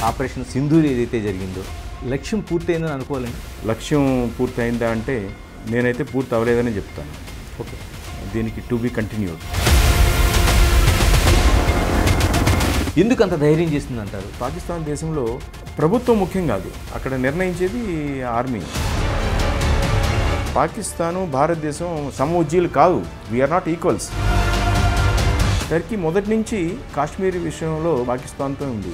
Operation Sindoor ఏదైతే జరిగిందో లక్ష్యం పూర్తయిందని అనుకోవాలండి. లక్ష్యం పూర్తయిందా అంటే నేనైతే పూర్తి అవ్వలేదని చెప్తాను. ఓకే, దీనికి టు బి కంటిన్యూడ్. ఎందుకు అంత ధైర్యం చేస్తుంది అంటారు? పాకిస్తాన్ దేశంలో ప్రభుత్వం ముఖ్యం కాదు, అక్కడ నిర్ణయించేది ఆర్మీ. పాకిస్తాను భారతదేశం సమఉజ్జీలు కాదు, వీఆర్ నాట్ ఈక్వల్స్. టర్కీ మొదటి నుంచి కాశ్మీర్ విషయంలో పాకిస్తాన్తో ఉంది.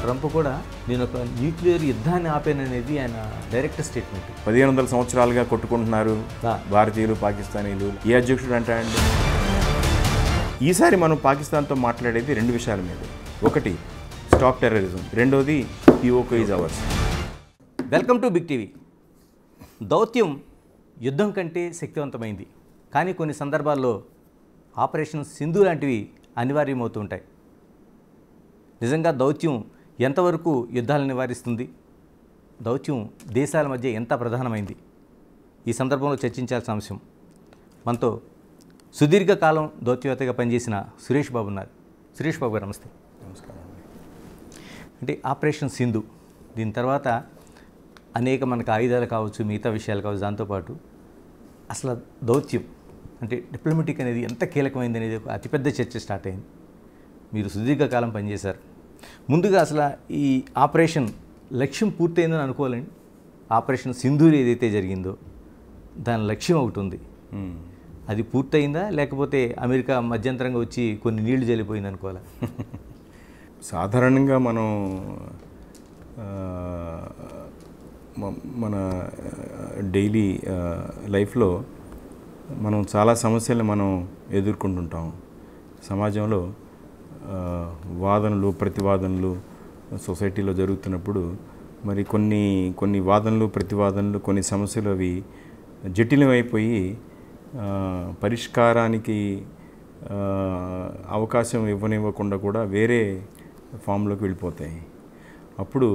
ట్రంప్ కూడా నేను ఒక న్యూక్లియర్ యుద్ధాన్ని ఆపాననేది ఆయన డైరెక్ట్ స్టేట్మెంట్. 1500 సంవత్సరాలుగా కొట్టుకుంటున్నారు భారతీయులు పాకిస్తానీలు. ఏ అధ్యక్షుడు అంటాడండి? ఈసారి మనం పాకిస్తాన్తో మాట్లాడేది రెండు విషయాల మీద. ఒకటి స్టాప్ టెర్రరిజం, రెండోది POK is ours. Welcome to Big TV. దౌత్యం యుద్ధం కంటే శక్తివంతమైంది, కానీ కొన్ని సందర్భాల్లో ఆపరేషన్ సింధు లాంటివి అనివార్యమవుతూ ఉంటాయి. నిజంగా దౌత్యం ఎంతవరకు యుద్ధాలను నివారిస్తుంది? దౌత్యం దేశాల మధ్య ఎంత ప్రధానమైంది? ఈ సందర్భంలో చర్చించాల్సిన అంశం. మనతో సుదీర్ఘకాలం దౌత్యవేత్తగా పనిచేసిన సురేష్ బాబు ఉన్నారు. సురేష్ బాబు గారు నమస్తే. నమస్కారం. అంటే ఆపరేషన్ సింధు, దీని తర్వాత అనేక మనకు ఆయుధాలు కావచ్చు, మిగతా విషయాలు కావచ్చు, దాంతోపాటు అసలు దౌత్యం అంటే డిప్లొమాటిక్ అనేది ఎంత కీలకమైంది అనేది ఒక అతిపెద్ద చర్చ స్టార్ట్ అయింది. మీరు సుదీర్ఘకాలం పనిచేశారు. ముందుగా అసలు ఈ ఆపరేషన్ లక్ష్యం పూర్తయిందని అనుకోవాలండి. ఆపరేషన్ సింధూర్ ఏదైతే జరిగిందో దాని లక్ష్యం ఒకటి ఉంది, అది పూర్తయిందా లేకపోతే అమెరికా మధ్యంతరంగా వచ్చి కొన్ని నీళ్లు జల్లిపోయింది అనుకోవాలా? సాధారణంగా మనం మన డైలీ లైఫ్లో మనం చాలా సమస్యలు మనం ఎదుర్కొంటుంటాం. సమాజంలో వాదనలు ప్రతివాదనలు సొసైటీలో జరుగుతున్నప్పుడు మరి కొన్ని వాదనలు ప్రతివాదనలు కొన్ని సమస్యలు అవి జటిలమైపోయి పరిష్కారానికి అవకాశం ఇవ్వనివ్వకుండా కూడా వేరే ఫామ్లోకి వెళ్ళిపోతాయి. అప్పుడు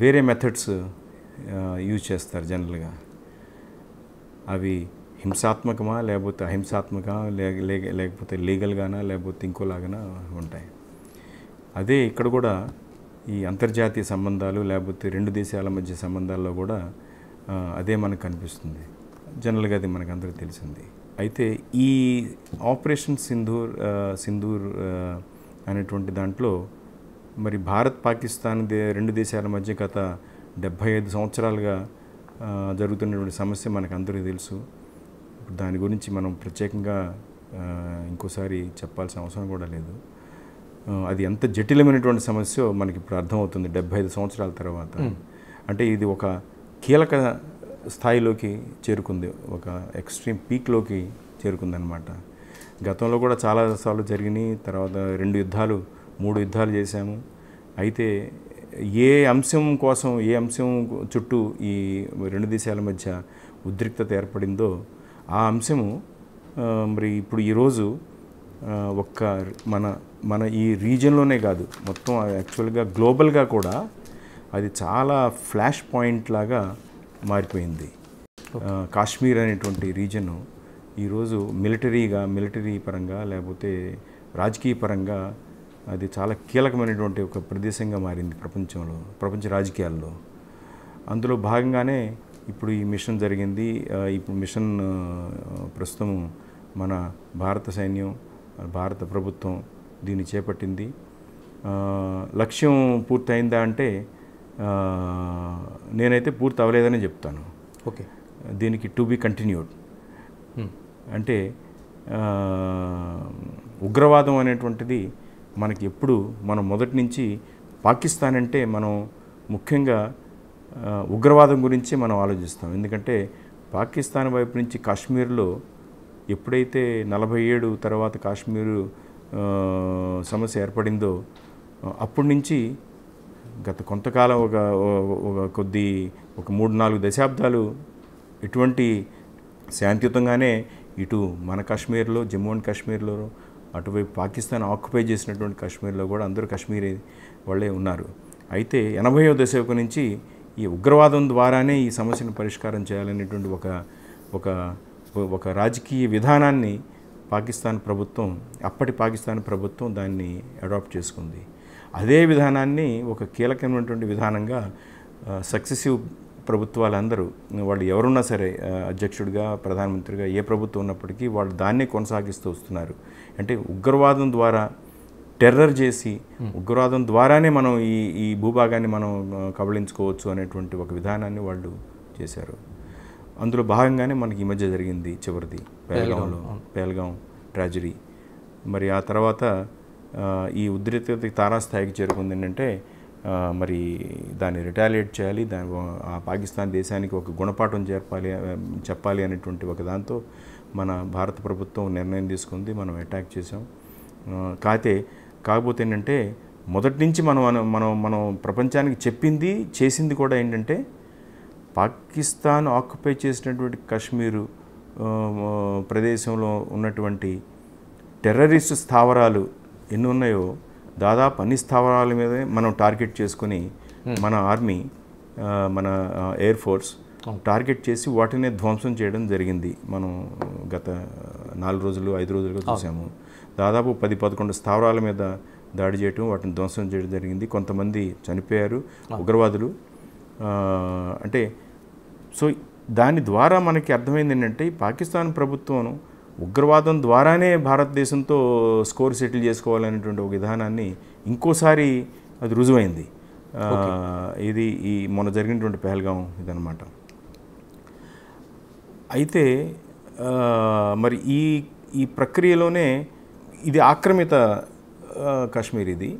వేరే మెథడ్స్ యూజ్ చేస్తారు జనరల్గా. అవి హింసాత్మకమా లేకపోతే అహింసాత్మకమా లేకపోతే లీగల్గానా లేకపోతే ఇంకోలాగానా ఉంటాయి. అదే ఇక్కడ కూడా ఈ అంతర్జాతీయ సంబంధాలు లేకపోతే రెండు దేశాల మధ్య సంబంధాల్లో కూడా అదే మనకు కనిపిస్తుంది. జనరల్గా అది మనకు అందరికీ తెలిసింది. అయితే ఈ ఆపరేషన్ సింధూర్ అనేటువంటి దాంట్లో మరి భారత్ పాకిస్తాన్ రెండు దేశాల మధ్య గత 75 సంవత్సరాలుగా జరుగుతున్నటువంటి సమస్య మనకు అందరికీ తెలుసు. దాని గురించి మనం ప్రత్యేకంగా ఇంకోసారి చెప్పాల్సిన అవసరం కూడా లేదు. అది ఎంత జటిలమైనటువంటి సమస్య మనకి ఇప్పుడు అర్థమవుతుంది 75 సంవత్సరాల తర్వాత. అంటే ఇది ఒక కీలక స్థాయిలోకి చేరుకుంది, ఒక ఎక్స్ట్రీమ్ పీక్లోకి చేరుకుందనమాట. గతంలో కూడా చాలాసార్లు జరిగినాయి. తర్వాత 2 యుద్ధాలు 3 యుద్ధాలు చేశాము. అయితే ఏ అంశం చుట్టూ ఈ రెండు దేశాల మధ్య ఉద్రిక్తత ఏర్పడిందో ఆ అంశము మరి ఇప్పుడు ఈరోజు ఒక్క మన ఈ రీజియన్లోనే కాదు, మొత్తం యాక్చువల్గా గ్లోబల్గా కూడా అది చాలా ఫ్లాష్ పాయింట్ లాగా మారిపోయింది. కాశ్మీర్ అనేటువంటి రీజను ఈరోజు మిలిటరీ పరంగా లేకపోతే రాజకీయ పరంగా అది చాలా కీలకమైనటువంటి ఒక ప్రదేశంగా మారింది ప్రపంచ రాజకీయాల్లో. అందులో భాగంగానే ఇప్పుడు ఈ మిషన్ జరిగింది. ఇప్పుడు మిషన్ ప్రస్తుతం మన భారత సైన్యం భారత ప్రభుత్వం దీన్ని చేపట్టింది. లక్ష్యం పూర్తయిందా అంటే నేనైతే పూర్తి అవ్వలేదని చెప్తాను. ఓకే, దీనికి టు బి కంటిన్యూడ్. అంటే ఉగ్రవాదం అనేటువంటిది మనకి ఎప్పుడు మనం మొదటి నుంచి పాకిస్తాన్ అంటే మనం ముఖ్యంగా ఉగ్రవాదం గురించి మనం ఆలోచిస్తాం. ఎందుకంటే పాకిస్తాన్ వైపు నుంచి కాశ్మీర్లో ఎప్పుడైతే 47 తర్వాత కాశ్మీరు సమస్య ఏర్పడిందో అప్పటి నుంచి గత కొంతకాలం ఒక 3-4 దశాబ్దాలు ఎటువంటి శాంతియుతంగానే ఇటు మన కాశ్మీర్లో జమ్మూ అండ్ కాశ్మీర్లో అటువైపు పాకిస్తాన్ ఆక్యుపై చేసినటువంటి కాశ్మీర్లో కూడా అందరూ కాశ్మీరీ వాళ్ళే ఉన్నారు. అయితే 80వ దశకు నుంచి ఈ ఉగ్రవాదం ద్వారానే ఈ సమస్యను పరిష్కారం చేయాలనేటువంటి ఒక రాజకీయ విధానాన్ని అప్పటి పాకిస్తాన్ ప్రభుత్వం దాన్ని అడాప్ట్ చేసుకుంది. అదే విధానాన్ని ఒక కీలకమైనటువంటి విధానంగా సక్సెసివ్ ప్రభుత్వాలందరూ వాళ్ళు ఎవరున్నా సరే అధ్యక్షుడిగా ప్రధానమంత్రిగా ఏ ప్రభుత్వం ఉన్నప్పటికీ వాళ్ళు దాన్నే కొనసాగిస్తూ వస్తున్నారు. అంటే ఉగ్రవాదం ద్వారా టెర్రర్ చేసి ఉగ్రవాదం ద్వారానే మనం ఈ భూభాగాన్ని మనం కబళించుకోవచ్చు అనేటువంటి ఒక విధానాన్ని వాళ్ళు చేశారు. అందులో భాగంగానే మనకి ఈ మధ్య జరిగింది చివరిది పేల్గాం ట్రాజడీ. మరి ఆ తర్వాత ఈ ఉద్రిక్తత తారాస్థాయికి చేరుకుంది ఏంటంటే మరి దాన్ని రిటాలియేట్ చేయాలి, ఆ పాకిస్తాన్ దేశానికి ఒక గుణపాఠం చెప్పాలి అనేటువంటి ఒక దాంతో మన భారత ప్రభుత్వం నిర్ణయం తీసుకుంది. మనం అటాక్ చేసాం. కాకపోతే ఏంటంటే మొదటి నుంచి మనం ప్రపంచానికి చెప్పింది చేసింది కూడా ఏంటంటే పాకిస్తాన్ ఆక్యుపై చేసినటువంటి కాశ్మీరు ప్రదేశంలో ఉన్నటువంటి టెర్రరిస్ట్ స్థావరాలు ఎన్ని ఉన్నాయో దాదాపు అన్ని స్థావరాల మీదే మనం టార్గెట్ చేసుకుని మన ఆర్మీ మన ఎయిర్ ఫోర్స్ టార్గెట్ చేసి వాటిని ధ్వంసం చేయడం జరిగింది. మనం గత 4 రోజులు 5 రోజులుగా చూసాము. దాదాపు 10-11 స్థావరాల మీద దాడి చేయడం, వాటిని ధ్వంసం చేయడం జరిగింది. కొంతమంది చనిపోయారు ఉగ్రవాదులు. అంటే సో దాని ద్వారా మనకి అర్థమైంది ఏంటంటే పాకిస్తాన్ ప్రభుత్వం ఉగ్రవాదం ద్వారానే భారతదేశంతో స్కోర్ సెటిల్ చేసుకోవాలనేటువంటి ఒక విధానాన్ని ఇంకోసారి అది రుజువైంది. ఇది ఈ మొన్న జరిగినటువంటి పహల్గాం ఇదనమాట. అయితే మరి ఈ ప్రక్రియలోనే ఇది ఆక్రమిత కాశ్మీర్ ఇది,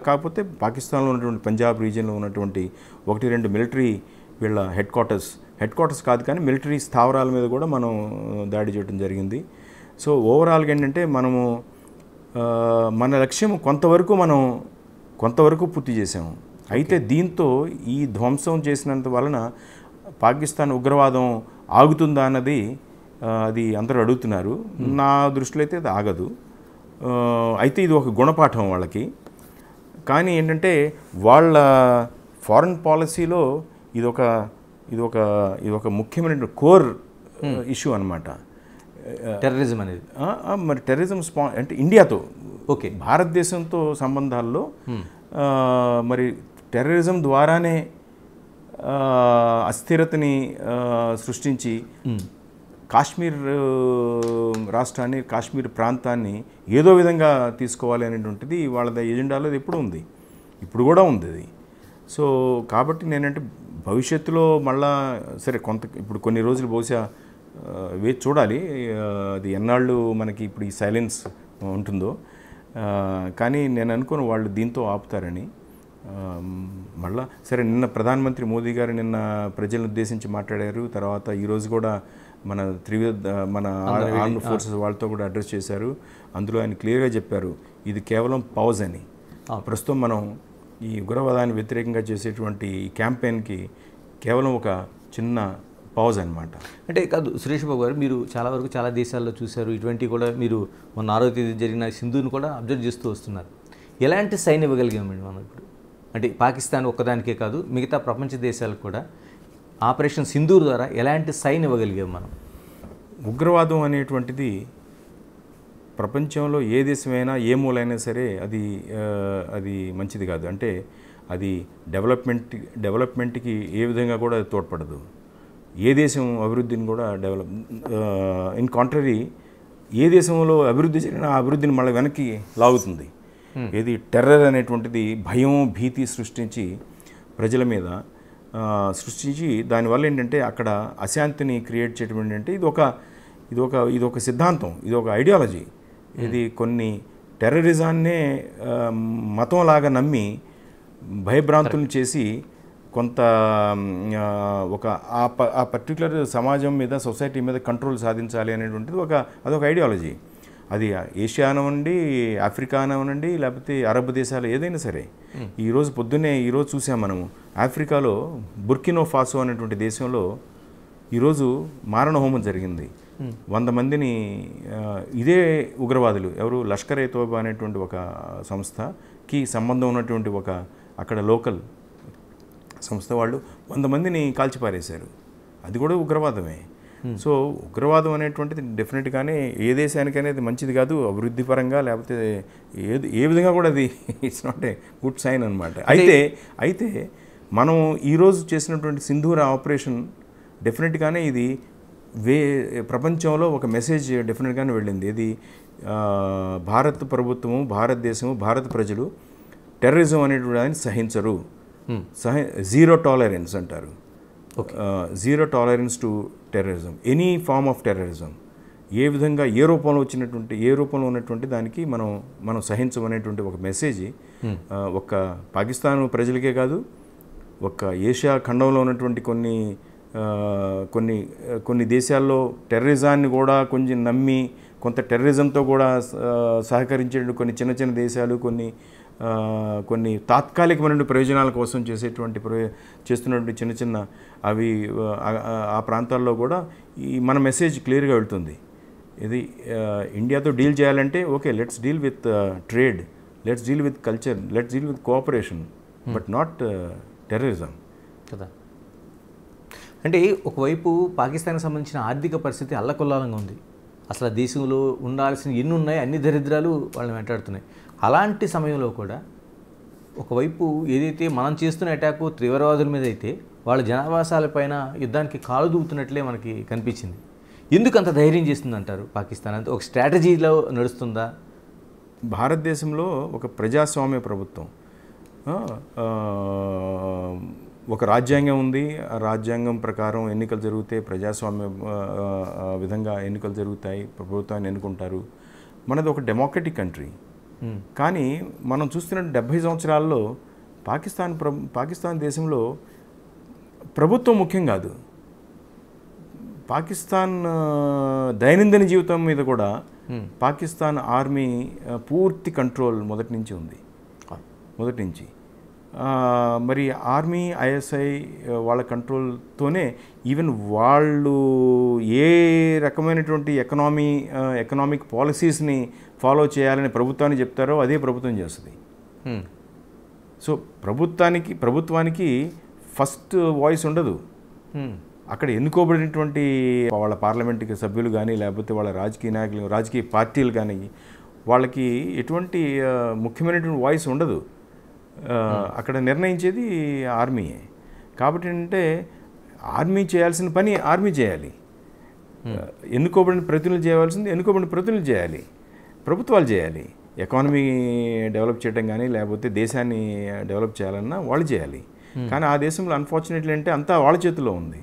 కాకపోతే పాకిస్తాన్లో ఉన్నటువంటి పంజాబ్ రీజియన్లో ఉన్నటువంటి 1-2 మిలిటరీ వీళ్ళ హెడ్ క్వార్టర్స్ కాదు కానీ మిలిటరీ స్థావరాల మీద కూడా మనం దాడి చేయడం జరిగింది. సో ఓవరాల్గా ఏంటంటే మనము మన లక్ష్యం కొంతవరకు పూర్తి చేసాము. అయితే దీంతో ఈ ధ్వంసం చేసినంత వలన పాకిస్తాన్ ఉగ్రవాదం ఆగుతుందా అన్నది అది అందరూ అడుగుతున్నారు. నా దృష్టిలో అయితే అది ఆగదు. అయితే ఇది ఒక గుణపాఠం వాళ్ళకి. కానీ ఏంటంటే వాళ్ళ ఫారెన్ పాలసీలో ఇదొక ముఖ్యమైన కోర్ ఇష్యూ అనమాట టెర్రరిజం అనేది. మరి టెర్రరిజం అంటే ఇండియాతో భారతదేశంతో సంబంధాల్లో మరి టెర్రరిజం ద్వారానే అస్థిరతని సృష్టించి కాశ్మీర్ రాష్ట్రాన్ని, కాశ్మీర్ ప్రాంతాన్ని ఏదో విధంగా తీసుకోవాలి అనేటువంటిది వాళ్ళ ఎజెండాలో ఎప్పుడు ఉంది, ఇప్పుడు కూడా ఉంది అది. సో కాబట్టి నేనంటే భవిష్యత్తులో మళ్ళా సరే ఇప్పుడు కొన్ని రోజులు బహుశా వేచి చూడాలి అది ఎన్నాళ్ళు మనకి ఇప్పుడు ఈ సైలెన్స్ ఉంటుందో. కానీ నేను అనుకోను వాళ్ళు దీంతో ఆపుతారని. మళ్ళా సరే నిన్న ప్రధానమంత్రి మోదీ గారు నిన్న ప్రజలను ఉద్దేశించి మాట్లాడారు. తర్వాత ఈరోజు కూడా మన ఆర్మ్డ్ ఫోర్సెస్ వాళ్ళతో కూడా అడ్రస్ చేశారు. అందులో ఆయన క్లియర్గా చెప్పారు ఇది కేవలం పాజ్ అని. ప్రస్తుతం మనం ఈ ఉగ్రవాదాన్ని వ్యతిరేకంగా చేసేటువంటి ఈ క్యాంపెయిన్కి కేవలం ఒక చిన్న పాజ్ అనమాట. అంటే కాదు సురేష్ బాబు గారు, మీరు చాలా వరకు చాలా దేశాల్లో చూశారు. ఇటువంటి కూడా మీరు మొన్న 6వ తేదీ జరిగిన సింధుని కూడా అబ్జర్వ్ చేస్తూ వస్తున్నారు. ఎలాంటి సైన్ ఇవ్వగలిగామండి మనం ఇప్పుడు? అంటే పాకిస్తాన్ ఒక్కదానికే కాదు మిగతా ప్రపంచ దేశాలకు కూడా ఆపరేషన్ సింధూర్ ద్వారా ఎలాంటి సైన్ ఇవ్వగలిగాం మనం? ఉగ్రవాదం అనేటువంటిది ప్రపంచంలో ఏ దేశమైనా ఏ మూలైనా సరే అది మంచిది కాదు. అంటే అది డెవలప్మెంట్కి ఏ విధంగా కూడా తోడ్పడదు. ఏ దేశం అభివృద్ధిని కూడా ఇన్ కాంట్రరీ ఏ దేశంలో అభివృద్ధి జరిగినా ఆ అభివృద్ధిని మళ్ళీ వెనక్కి లాగుతుంది. ఏది టెర్రర్ అనేటువంటిది భయం భీతి సృష్టించి ప్రజల మీద సృష్టించి దానివల్ల ఏంటంటే అక్కడ అశాంతిని క్రియేట్ చేయడం ఏంటంటే ఇది ఒక సిద్ధాంతం, ఇది ఒక ఐడియాలజీ. ఇది కొన్ని టెర్రరిజాన్నే మతంలాగా నమ్మి భయభ్రాంతులను చేసి కొంత ఆ పర్టికులర్ సమాజం మీద సొసైటీ మీద కంట్రోల్ సాధించాలి అనేటువంటిది అదొక ఐడియాలజీ. అది ఏషియా అనివ్వండి, ఆఫ్రికా అనివ్వండి, లేకపోతే అరబ్ దేశాలు ఏదైనా సరే. ఈరోజు చూసాం మనము ఆఫ్రికాలో బుర్కినో ఫాసో అనేటువంటి దేశంలో ఈరోజు మారణ హోమం జరిగింది. 100 మందిని ఇదే ఉగ్రవాదులు ఎవరు లష్కర్ ఏ తోబా అనేటువంటి ఒక సంస్థకి సంబంధం ఉన్నటువంటి అక్కడ లోకల్ సంస్థ వాళ్ళు 100 మందిని కాల్చిపారేశారు. అది కూడా ఉగ్రవాదమే. సో ఉగ్రవాదం అనేటువంటిది డెఫినెట్గానే ఏ దేశానికైనా అది మంచిది కాదు, అభివృద్ధి పరంగా లేకపోతే ఏ విధంగా కూడా అది it's not a good sign అనమాట. అయితే మనం ఈరోజు చేసినటువంటి సింధూర ఆపరేషన్ డెఫినెట్గానే ఇది ప్రపంచంలో ఒక మెసేజ్ డెఫినెట్గానే వెళ్ళింది. ఇది భారత ప్రభుత్వము, భారతదేశము, భారత ప్రజలు టెర్రరిజం అనేటువంటి దాన్ని సహించరు. జీరో టాలరెన్స్ అంటారు. Zero tolerance to terrorism, any form of terrorism. ఏ విధంగా ఏ రూపంలో ఉన్నటువంటి దానికి మనం సహించమనేటువంటి ఒక మెసేజ్ ఒక పాకిస్తాన్ ప్రజలకే కాదు, ఒక ఏషియా ఖండంలో ఉన్నటువంటి కొన్ని దేశాల్లో టెర్రరిజాన్ని కూడా కొంచెం నమ్మి కొంత టెర్రరిజంతో కూడా సహకరించే కొన్ని చిన్న చిన్న దేశాలు, కొన్ని తాత్కాలికమైన ప్రయోజనాల కోసం చేస్తున్నటువంటి చిన్న చిన్న అవి ఆ ప్రాంతాల్లో కూడా మన మెసేజ్ క్లియర్గా వెళ్తుంది. ఇది ఇండియాతో డీల్ చేయాలంటే okay, let's deal with trade, let's deal with culture, let's deal with cooperation, but not terrorism కదా. అంటే ఒకవైపు పాకిస్తాన్కి సంబంధించిన ఆర్థిక పరిస్థితి అల్లకొల్లాలంగా ఉంది. అసలు దేశంలో ఉండాల్సిన ఎన్ని ఉన్నాయి, అన్ని దరిద్రాలు వాళ్ళని వెంటాడుతున్నాయి. అలాంటి సమయంలో కూడా ఒకవైపు ఏదైతే మనం చేస్తున్న అటాకు తీవ్రవాదుల మీద అయితే వాళ్ళ జనావాసాలపైన యుద్ధానికి కాలు దూకుతున్నట్లే మనకి కనిపించింది. ఎందుకు అంత ధైర్యం చేస్తుందంటారు పాకిస్తాన్? అంటే ఒక స్ట్రాటజీలో నడుస్తుందా? భారతదేశంలో ఒక ప్రజాస్వామ్య ప్రభుత్వం, ఒక రాజ్యాంగం ఉంది. ఆ రాజ్యాంగం ప్రకారం ఎన్నికలు జరుగుతాయి, ప్రజాస్వామ్య విధంగా ఎన్నికలు జరుగుతాయి, ప్రభుత్వాన్ని ఎన్నుకుంటారు. మనది ఒక డెమోక్రటిక్ కంట్రీ. కానీ మనం చూస్తున్న 70 సంవత్సరాల్లో పాకిస్తాన్ దేశంలో ప్రభుత్వం ముఖ్యం కాదు. పాకిస్తాన్ దైనందిన జీవితం మీద కూడా పాకిస్తాన్ ఆర్మీ పూర్తి కంట్రోల్ మొదటి నుంచి ఉంది. మరి ఆర్మీ, ఐఎస్ఐ వాళ్ళ కంట్రోల్తోనే ఈవెన్ వాళ్ళు ఏ రకమైనటువంటి ఎకనామిక్ పాలసీస్ని ఫాలో చేయాలని ప్రభుత్వాన్ని చెప్తారో అదే ప్రభుత్వం చేస్తుంది. సో ప్రభుత్వానికి ఫస్ట్ వాయిస్ ఉండదు. అక్కడ ఎన్నుకోబడినటువంటి వాళ్ళ పార్లమెంట్కి సభ్యులు కానీ లేకపోతే వాళ్ళ రాజకీయ నాయకులు, రాజకీయ పార్టీలు కానీ వాళ్ళకి ఎటువంటి ముఖ్యమైనటువంటి వాయిస్ ఉండదు. అక్కడ నిర్ణయించేది ఆర్మీయే. కాబట్టి అంటే ఆర్మీ చేయాల్సిన పని ఆర్మీ చేయాలి, ఎన్నుకోబడిన ప్రతినిధులు చేయవలసింది ఎన్నుకోబడిన ప్రతినిధులు చేయాలి, ప్రభుత్వాలు చేయాలి. ఎకానమీ డెవలప్ చేయడం కానీ లేకపోతే దేశాన్ని డెవలప్ చేయాలన్నా వాళ్ళు చేయాలి. కానీ ఆ దేశంలో అన్ఫార్చునేట్లీ అంటే అంతా వాళ్ళ చేతిలో ఉంది.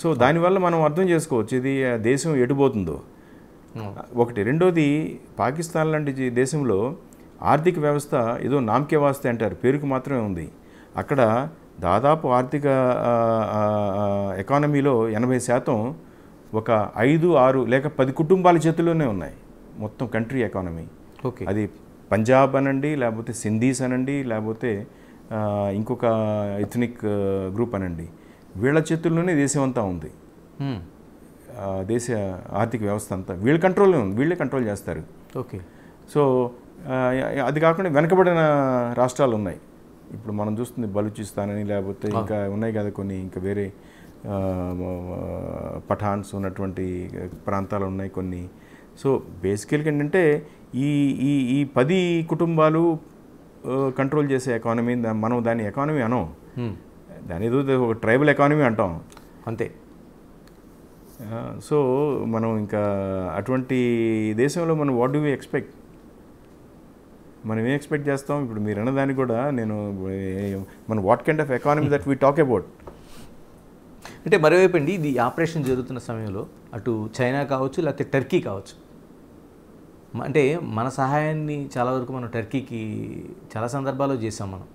సో దానివల్ల మనం అర్థం చేసుకోవచ్చు ఇది దేశం ఎటుపోతుందో. ఒకటి. రెండోది, పాకిస్తాన్ లాంటి దేశంలో ఆర్థిక వ్యవస్థ ఏదో నామకే వాస్తే అంటారు, పేరుకు మాత్రమే ఉంది. అక్కడ దాదాపు ఆర్థిక ఎకానమీలో 80% ఒక 5, 6 లేక 10 కుటుంబాల చేతుల్లోనే ఉన్నాయి మొత్తం కంట్రీ ఎకానమీ. ఓకే. అది పంజాబ్ అనండి, లేకపోతే సింధీస్ అనండి, లేకపోతే ఇంకొక ఎథనిక్ గ్రూప్ అనండి, వీళ్ళ చేతుల్లోనే దేశం అంతా ఉంది. దేశ ఆర్థిక వ్యవస్థ అంతా వీళ్ళ కంట్రోల్లో ఉంది, వీళ్ళే కంట్రోల్ చేస్తారు. ఓకే. సో అది కాకుండా వెనకబడిన రాష్ట్రాలు ఉన్నాయి. ఇప్పుడు మనం చూస్తుంది బలూచిస్తాన్ అని, లేకపోతే ఇంకా ఉన్నాయి కదా కొన్ని, ఇంకా వేరే పఠాన్స్ ఉన్నటువంటి ప్రాంతాలు ఉన్నాయి కొన్ని. సో బేసికల్గా ఏంటంటే ఈ 10 కుటుంబాలు కంట్రోల్ చేసే ఎకానమీ, మనం దాని ఎకానమీ అనం, దాని ఏదో ఒక ట్రైబల్ ఎకానమీ అంటాం అంతే. సో మనం ఇంకా అటువంటి దేశంలో మనం వాట్ డూ వి ఎక్స్పెక్ట్, మనం ఏం ఎక్స్పెక్ట్ చేస్తాం? ఇప్పుడు మీరు అన్నదానికి కూడా మన what kind of economy that we talk about. అంటే మరోవైపు అండి, ఇది ఆపరేషన్ జరుగుతున్న సమయంలో అటు చైనా కావచ్చు లేకపోతే టర్కీ కావచ్చు, అంటే మన సహాయాన్ని చాలా వరకు మనం టర్కీకి చాలా సందర్భాల్లో చేసాం మనం.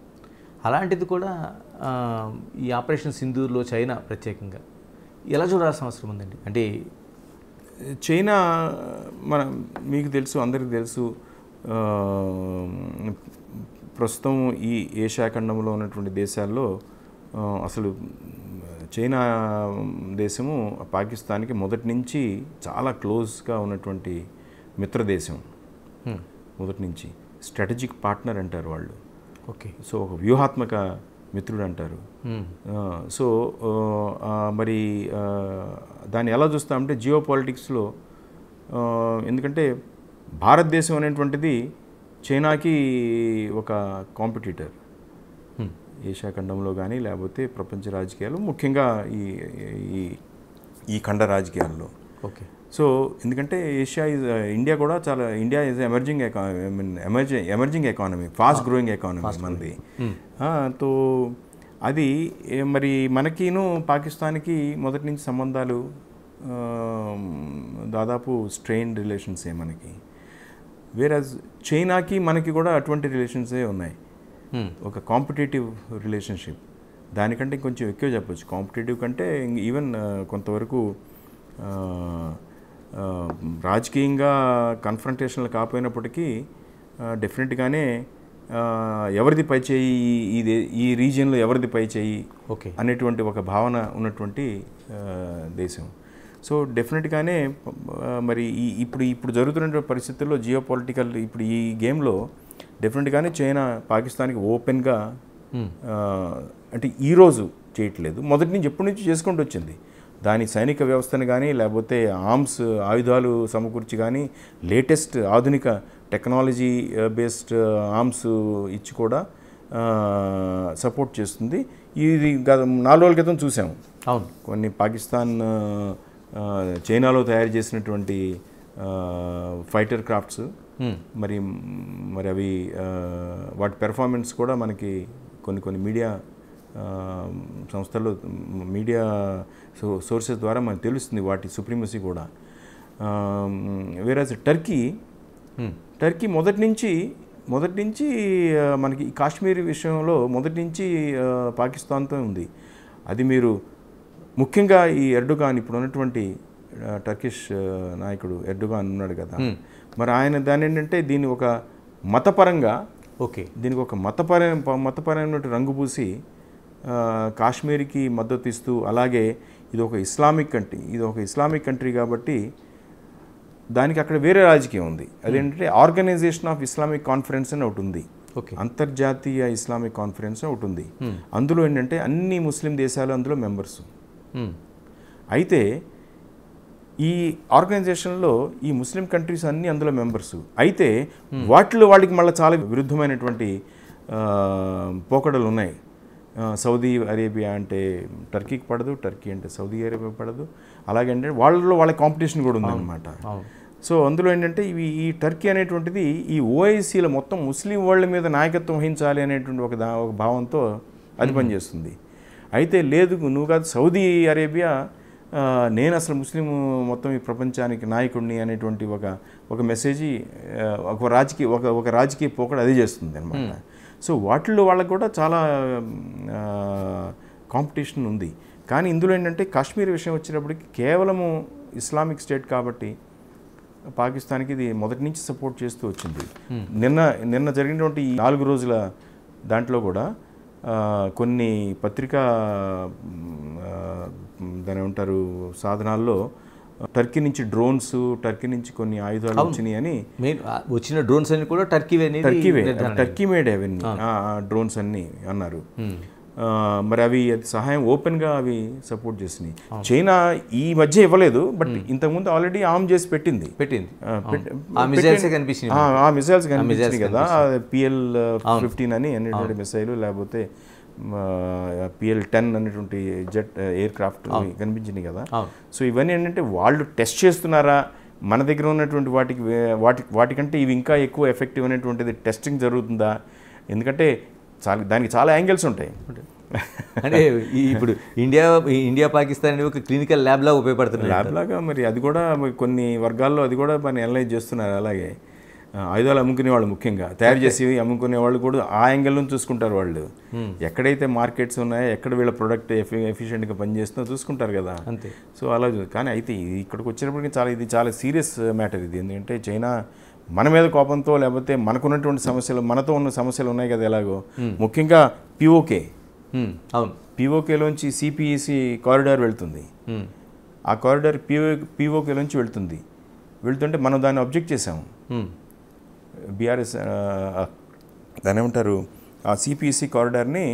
అలాంటిది కూడా ఈ ఆపరేషన్ సింధూర్లో చైనా ప్రత్యేకంగా ఎలా చూడాల్సిన అవసరం ఉందండి? అంటే చైనా మీకు తెలుసు, అందరికీ తెలుసు, ప్రస్తుతం ఈ ఏషియా ఖండంలో ఉన్నటువంటి దేశాల్లో అసలు చైనా దేశము పాకిస్తాన్కి మొదటి నుంచి చాలా క్లోజ్గా ఉన్నటువంటి మిత్రదేశం. మొదటి నుంచి స్ట్రాటజిక్ పార్ట్నర్ అంటారు వాళ్ళు. ఓకే. సో ఒక వ్యూహాత్మక మిత్రుడు అంటారు. సో మరి దాన్ని ఎలా చూస్తామంటే జియో పాలిటిక్స్లో, ఎందుకంటే భారతదేశం అనేటువంటిది చైనాకి ఒక కాంపిటీటర్ ఏషియా ఖండంలో కానీ లేకపోతే ప్రపంచ రాజకీయాలు, ముఖ్యంగా ఈ ఖండ రాజకీయాల్లో. ఓకే. సో ఎందుకంటే ఇండియా కూడా చాలా, India is emerging economy, fast growing economy మనది. తో అది మరి మనకిను పాకిస్తాన్కి మొదటి నుంచి సంబంధాలు దాదాపు స్ట్రెయిన్డ్ రిలేషన్సే మనకి. వేరస్ చైనాకి మనకి కూడా అటువంటి రిలేషన్సే ఉన్నాయి. ఒక కాంపిటేటివ్ రిలేషన్షిప్, దానికంటే కొంచెం ఎక్కువ చెప్పచ్చు. కాంపిటేటివ్ కంటే ఈవెన్ కొంతవరకు రాజకీయంగా కన్ఫ్రంటేషన్లు కాకపోయినప్పటికీ డెఫినెట్గానే ఎవరిది పై చేయి, ఈ రీజియన్లో ఎవరిది పై చేయి అనేటువంటి ఒక భావన ఉన్నటువంటి దేశం. సో డెఫినెట్గానే మరి ఇప్పుడు జరుగుతున్న పరిస్థితుల్లో జియో పొలిటికల్ ఇప్పుడు ఈ గేమ్లో డెఫినెట్గానే చైనా పాకిస్తాన్కి ఓపెన్గా అంటే ఈరోజు చేయట్లేదు, మొదటి నుంచి ఎప్పటి నుంచి చేసుకుంటూ వచ్చింది. దాని సైనిక వ్యవస్థను కానీ లేకపోతే ఆయుధాలు సమకూర్చి కానీ లేటెస్ట్ ఆధునిక టెక్నాలజీ బేస్డ్ ఆర్మ్స్ ఇచ్చి కూడా సపోర్ట్ చేస్తుంది. ఇది 4 రోజుల క్రితం చూసాము. అవును, కొన్ని పాకిస్తాన్ చైనాలో తయారు చేసినటువంటి ఫైటర్ క్రాఫ్ట్స్ మరి అవి వాటి పెర్ఫార్మెన్స్ కూడా మనకి కొన్ని మీడియా సంస్థల్లో, మీడియా సోర్సెస్ ద్వారా మనకు తెలుస్తుంది వాటి సుప్రీమసీ కూడా. వేరేస్ టర్కీ మొదటి నుంచి మనకి కాశ్మీర్ విషయంలో మొదటి నుంచి పాకిస్తాన్తో ఉంది. అది మీరు ముఖ్యంగా ఈ ఎర్డోగాన్, ఇప్పుడు ఉన్నటువంటి టర్కిష్ నాయకుడు ఎర్డోగాన్ ఉన్నాడు కదా, మరి ఆయన దాని ఏంటంటే దీన్ని ఒక మతపరంగా దీనికి ఒక మతపరమైన రంగు పూసి కాశ్మీర్కి మద్దతు ఇస్తూ, అలాగే ఇది ఒక ఇస్లామిక్ కంట్రీ కాబట్టి దానికి అక్కడ వేరే రాజకీయం ఉంది. అదేంటంటే ఆర్గనైజేషన్ ఆఫ్ ఇస్లామిక్ కాన్ఫరెన్స్ అని ఒకటి ఉంది, అంతర్జాతీయ ఇస్లామిక్ కాన్ఫరెన్స్ ఒకటి ఉంది. అందులో ఏంటంటే అన్ని ముస్లిం దేశాలు అందులో మెంబర్స్. అయితే ఈ ఆర్గనైజేషన్లో ఈ ముస్లిం కంట్రీస్ అన్నీ అందులో మెంబర్స్. అయితే వాళ్ళకి మళ్ళీ చాలా విరుద్ధమైనటువంటి పోకడలు ఉన్నాయి. సౌదీ అరేబియా అంటే టర్కీకి పడదు, టర్కీ అంటే సౌదీ అరేబియా పడదు. అలాగే అంటే వాళ్ళ కాంపిటీషన్ కూడా ఉందన్నమాట. సో అందులో ఏంటంటే ఈ టర్కీ అనేటువంటిది ఈ ఓఐసీలో మొత్తం ముస్లిం వరల్డ్ మీద నాయకత్వం వహించాలి అనేటువంటి ఒక భావంతో అది పనిచేస్తుంది. అయితే లేదు, నువ్వు కాదు, సౌదీ అరేబియా నేను అసలు ముస్లిం మొత్తం ఈ ప్రపంచానికి నాయకుడిని అనేటువంటి ఒక మెసేజ్ ఒక రాజకీయ పోకడ అది చేస్తుంది అనమాట. సో వాటిల్లో వాళ్ళకు కూడా చాలా కాంపిటీషన్ ఉంది. కానీ ఇందులో ఏంటంటే కాశ్మీర్ విషయం వచ్చినప్పటికీ కేవలము ఇస్లామిక్ స్టేట్ కాబట్టి పాకిస్తాన్కి ఇది మొదటి నుంచి సపోర్ట్ చేస్తూ వచ్చింది. నిన్న జరిగినటువంటి ఈ 4 రోజుల దాంట్లో కూడా కొన్ని పత్రికా దాని ఏమంటారు సాధనాల్లో టర్కీ నుంచి డ్రోన్స్, టర్కీ నుంచి కొన్ని ఆయుధాలు వచ్చినాయి అని, వచ్చిన డ్రోన్స్ అన్ని కూడా టర్కీ మేడ్ అవన్నీ డ్రోన్స్ అన్ని అన్నారు. మరి అది సహాయం ఓపెన్గా అవి సపోర్ట్ చేసినాయి. చైనా ఈ మధ్య ఇవ్వలేదు, బట్ ఇంతకుముందు ఆల్రెడీ ఆర్మ్ చేసి పెట్టింది. ఆ మిసైల్స్ కనిపించినాయి కదా, PL-15 అనేటువంటి మిసైల్, లేకపోతే PL-10 అనేటువంటి జెట్ ఎయిర్ క్రాఫ్ట్ కనిపించినాయి కదా. సో ఇవన్నీ ఏంటంటే వాళ్ళు టెస్ట్ చేస్తున్నారా, మన దగ్గర ఉన్నటువంటి వాటికంటే ఇవి ఇంకా ఎక్కువ ఎఫెక్టివ్ అనేటువంటిది టెస్టింగ్ జరుగుతుందా? ఎందుకంటే దానికి చాలా యాంగిల్స్ ఉంటాయి. అంటే ఇప్పుడు ఇండియా పాకిస్తాన్ అనేది ఒక క్లినికల్ ల్యాబ్ లాగా ఉపయోగపడుతుంది. ల్యాబ్ లాగా మరి అది కూడా కొన్ని వర్గాల్లో అది కూడా మనం అనలైజ్ చేస్తున్నారు. అలాగే ఆయుధాలు అమ్ముకునే వాళ్ళు, ముఖ్యంగా తయారు చేసి అమ్ముకునే వాళ్ళు కూడా ఆ యాంగిల్ నుంచి చూసుకుంటారు. వాళ్ళు ఎక్కడైతే మార్కెట్స్ ఉన్నాయో, ఎక్కడ వీళ్ళ ప్రొడక్ట్ ఎఫిషియెంట్గా పనిచేస్తుందో చూసుకుంటారు కదా. అంతే. సో అలా కానీ అయితే ఇక్కడికి వచ్చినప్పటికీ ఇది చాలా సీరియస్ మ్యాటర్ ఇది. ఎందుకంటే చైనా మన మీద కోపంతో, లేకపోతే మనకున్నటువంటి సమస్యలు, మనతో ఉన్న సమస్యలు ఉన్నాయి కదా ఎలాగో, ముఖ్యంగా పిఓకేలోంచి సిపిఈసి కారిడార్ వెళ్తుంది. ఆ కారిడార్ పిఓకేలోంచి వెళ్తుంటే మనం దాన్ని అబ్జెక్ట్ చేసాము. బీఆర్ఎస్ దాని ఏమంటారు, ఆ సిపిఈసి కారిడార్ని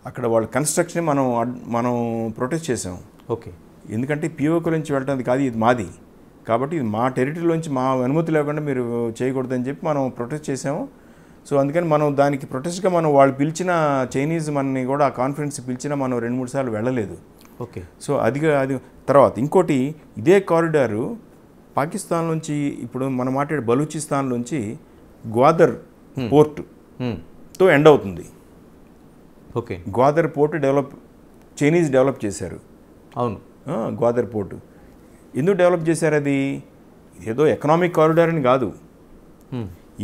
అక్కడ వాళ్ళ కన్స్ట్రక్షన్ మనం ప్రొటెస్ట్ చేసాం. ఓకే. ఎందుకంటే పిఓకి నుంచి వెళ్ళడానికి కాదు, ఇది మాది కాబట్టి ఇది మా టెరిటరీలోంచి మా అనుమతి లేకుండా మీరు చేయకూడదని చెప్పి మనం ప్రొటెస్ట్ చేసాము. సో అందుకని మనం దానికి ప్రొటెస్ట్గా మనం వాళ్ళు పిలిచిన చైనీస్ మనని కూడా ఆ కాన్ఫరెన్స్ పిలిచినా మనం 2-3 సార్లు వెళ్ళలేదు. ఓకే. సో అది తర్వాత ఇంకోటి, ఇదే కారిడారు పాకిస్తాన్ నుంచి ఇప్పుడు మనం మాట్లాడే బలూచిస్తాన్ నుంచి గ్వాదర్ పోర్టుతో ఎండ్ అవుతుంది. Okay. Gwadar port Chinese develop చేశారు. అవును. గ్వాదర్ పోర్టు ఎందుకు డెవలప్ చేశారు? అది ఏదో ఎకనామిక్ కారిడార్ అని కాదు.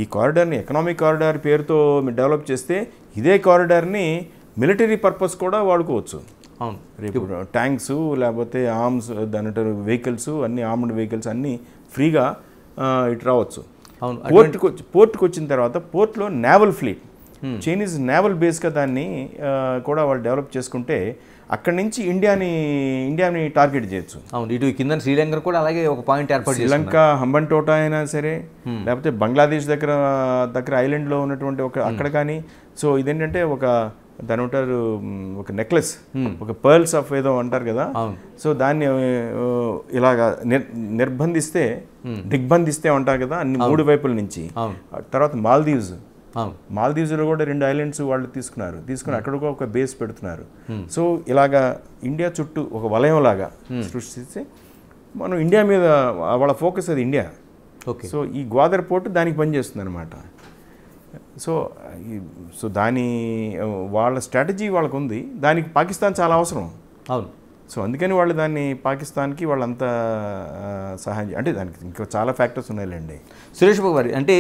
ఈ కారిడార్ని ఎకనామిక్ కారిడార్ పేరుతో డెవలప్ చేస్తే ఇదే కారిడార్ని మిలిటరీ పర్పస్ కూడా వాడుకోవచ్చు. అవును. రేపు ట్యాంక్స్ లేకపోతే ఆర్మ్స్ దాని వెహికల్స్ అన్ని ఆర్మ్డ్ వెహికల్స్ అన్నీ ఫ్రీగా ఇటు రావచ్చు. అవును. పోర్టుకు వచ్చిన తర్వాత పోర్ట్లో నేవల్ ఫ్లీట్, చైనీస్ నేవల్ బేస్గా దాన్ని కూడా వాళ్ళు డెవలప్ చేసుకుంటే అక్కడి నుంచి ఇండియాని టార్గెట్ చేయొచ్చు. అవును. ఇటు కింద శ్రీలంక కూడా అలాగే ఒక పాయింట్ ఏర్పాటు శ్రీలంక హంబన్టోటా అయినా సరే, లేకపోతే బంగ్లాదేశ్ దగ్గర ఐలాండ్లో ఉన్నటువంటి అక్కడ కానీ. సో ఇదేంటంటే దాని ఉంటారు ఒక నెక్లెస్, ఒక పర్ల్స్ ఆఫ్ ఏదో అంటారు కదా. సో దాన్ని ఇలాగా దిగ్బంధిస్తే అంటారు కదా అన్ని 3 వైపుల నుంచి. తర్వాత మాల్దీవ్స్లో కూడా 2 ఐలాండ్స్ వాళ్ళు తీసుకుని అక్కడ కూడా ఒక బేస్ పెడుతున్నారు. సో ఇలాగా ఇండియా చుట్టూ ఒక వలయం లాగా సృష్టిస్తే మనం ఇండియా మీద వాళ్ళ ఫోకస్ అది ఇండియా. సో ఈ గ్వాదర్ పోర్టు దానికి పనిచేస్తుంది అనమాట. సో వాళ్ళ స్ట్రాటజీ వాళ్ళకు ఉంది, దానికి పాకిస్తాన్ చాలా అవసరం. అవును. సో అందుకని వాళ్ళు దాన్ని పాకిస్తాన్కి వాళ్ళంతా సహాయం అంటే దానికి ఇంకా చాలా ఫ్యాక్టర్స్ ఉన్నాయిలేండి. సురేష్ బాబు గారు, అంటే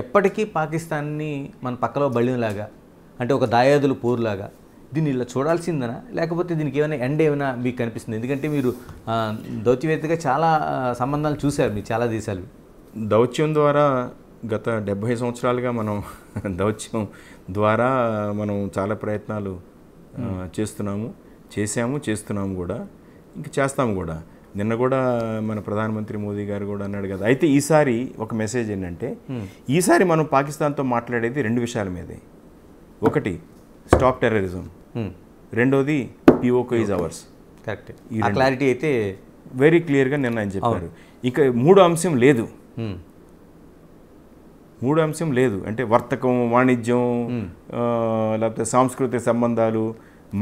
ఎప్పటికీ పాకిస్తాన్ని మన పక్కలో బళ్ళినలాగా, అంటే ఒక దాయాదులు పోరులాగా దీన్ని ఇలా చూడాల్సిందనా, లేకపోతే దీనికి ఏమైనా ఎండ్ ఏమైనా మీకు కనిపిస్తుంది? ఎందుకంటే మీరు దౌత్యవేత్తగా చాలా సంబంధాలు చూశారు మీరు చాలా దేశాలు. దౌత్యం ద్వారా గత 70 సంవత్సరాలుగా మనం దౌత్యం ద్వారా మనం చాలా ప్రయత్నాలు చేస్తున్నాము కూడా, ఇంకా చేస్తాము కూడా. నిన్న కూడా మన ప్రధానమంత్రి మోదీ గారు కూడా అన్నాడు కదా. అయితే ఈసారి ఒక మెసేజ్ ఏంటంటే, ఈసారి మనం పాకిస్తాన్తో మాట్లాడేది 2 విషయాల మీదే. ఒకటి స్టాప్ టెర్రరిజం, రెండోది పిఓకే ఈజ్ అవర్స్. కరెక్ట్. ఈ క్లారిటీ అయితే వెరీ క్లియర్గా నిన్న ఆయన చెప్పారు. ఇక 3వ అంశం లేదు. 3వ అంశం లేదు అంటే వర్తకం, వాణిజ్యం, లేకపోతే సాంస్కృతిక సంబంధాలు,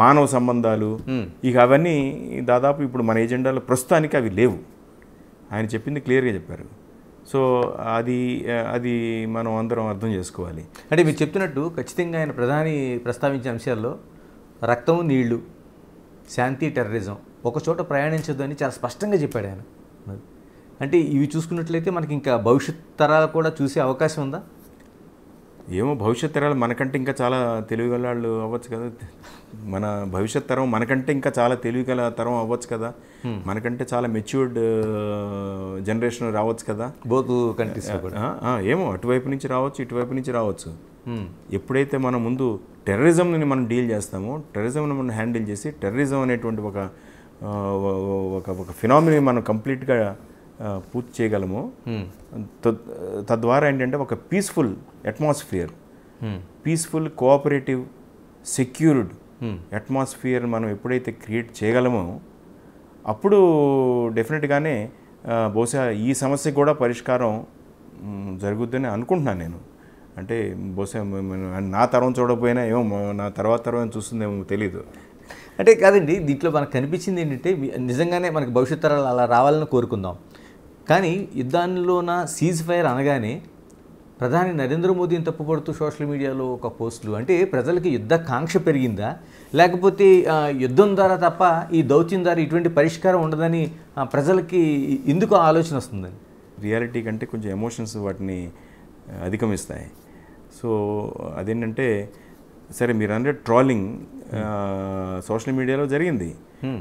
మానవ సంబంధాలు, ఇక అవన్నీ దాదాపు ఇప్పుడు మన ఎజెండాలో ప్రస్తుతానికి అవి లేవు. ఆయన చెప్పింది క్లియర్గా చెప్పారు. సో అది మనం అందరం అర్థం చేసుకోవాలి. అంటే మీరు చెప్తున్నట్టు ఖచ్చితంగా ఆయన ప్రధాని ప్రస్తావించిన అంశాల్లో రక్తం, నీళ్లు, శాంతి, టెర్రరిజం ఒక చోట ప్రయాణించొద్దు అని చాలా స్పష్టంగా చెప్పాడు ఆయన. అంటే ఇవి చూసుకున్నట్లయితే మనకి ఇంకా భవిష్యత్ తరాలు కూడా చూసే అవకాశం ఉందా? ఏమో, భవిష్యత్ తరాలు మనకంటే ఇంకా చాలా తెలివిగల వాళ్ళు అవ్వచ్చు కదా. మన భవిష్యత్ తరం మనకంటే ఇంకా చాలా తెలివిగల తరం అవ్వచ్చు కదా. మనకంటే చాలా మెచ్యూర్డ్ జనరేషన్ రావచ్చు కదా. బోత్ కంట్రీస్ ఏమో, అటువైపు నుంచి రావచ్చు, ఇటువైపు నుంచి రావచ్చు. ఎప్పుడైతే మనం ముందు టెర్రరిజంని మనం డీల్ చేస్తామో, టెర్రరిజంని మనం హ్యాండిల్ చేసి టెర్రరిజం అనేటువంటి ఒక ఫినామినా మనం కంప్లీట్గా పూర్తి చేయగలము. తద్వారా ఏంటంటే ఒక peaceful atmosphere, peaceful, cooperative, secured atmosphere మనం ఎప్పుడైతే క్రియేట్ చేయగలమో అప్పుడు డెఫినెట్గానే బహుశా ఈ సమస్య కూడా పరిష్కారం జరుగుద్దని అనుకుంటున్నాను నేను. అంటే బహుశా నా తరం చూడకపోయినా ఏమో నా తర్వాత తరం చూస్తుందేమో తెలీదు. అంటే కాదండి, దీంట్లో మనకు కనిపించింది ఏంటంటే నిజంగానే మనకి భవిష్యత్ తరాలు అలా రావాలని కోరుకుందాం. కానీ యుద్ధాల్లోన సీజ్ ఫైర్ అనగానే ప్రధాని నరేంద్ర మోదీని తప్పుపడుతూ సోషల్ మీడియాలో ఒక పోస్టులు, అంటే ప్రజలకి యుద్ధ కాంక్ష పెరిగిందా, లేకపోతే యుద్ధం ద్వారా తప్ప ఈ దౌత్యం ద్వారా ఇటువంటి పరిష్కారం ఉండదని ప్రజలకి ఎందుకు ఆలోచన వస్తుందని? రియాలిటీ కంటే కొంచెం ఎమోషన్స్ వాటిని అధిగమిస్తాయి. సో అదేంటంటే, సరే మీరు అంటే ట్రోలింగ్ సోషల్ మీడియాలో జరిగింది.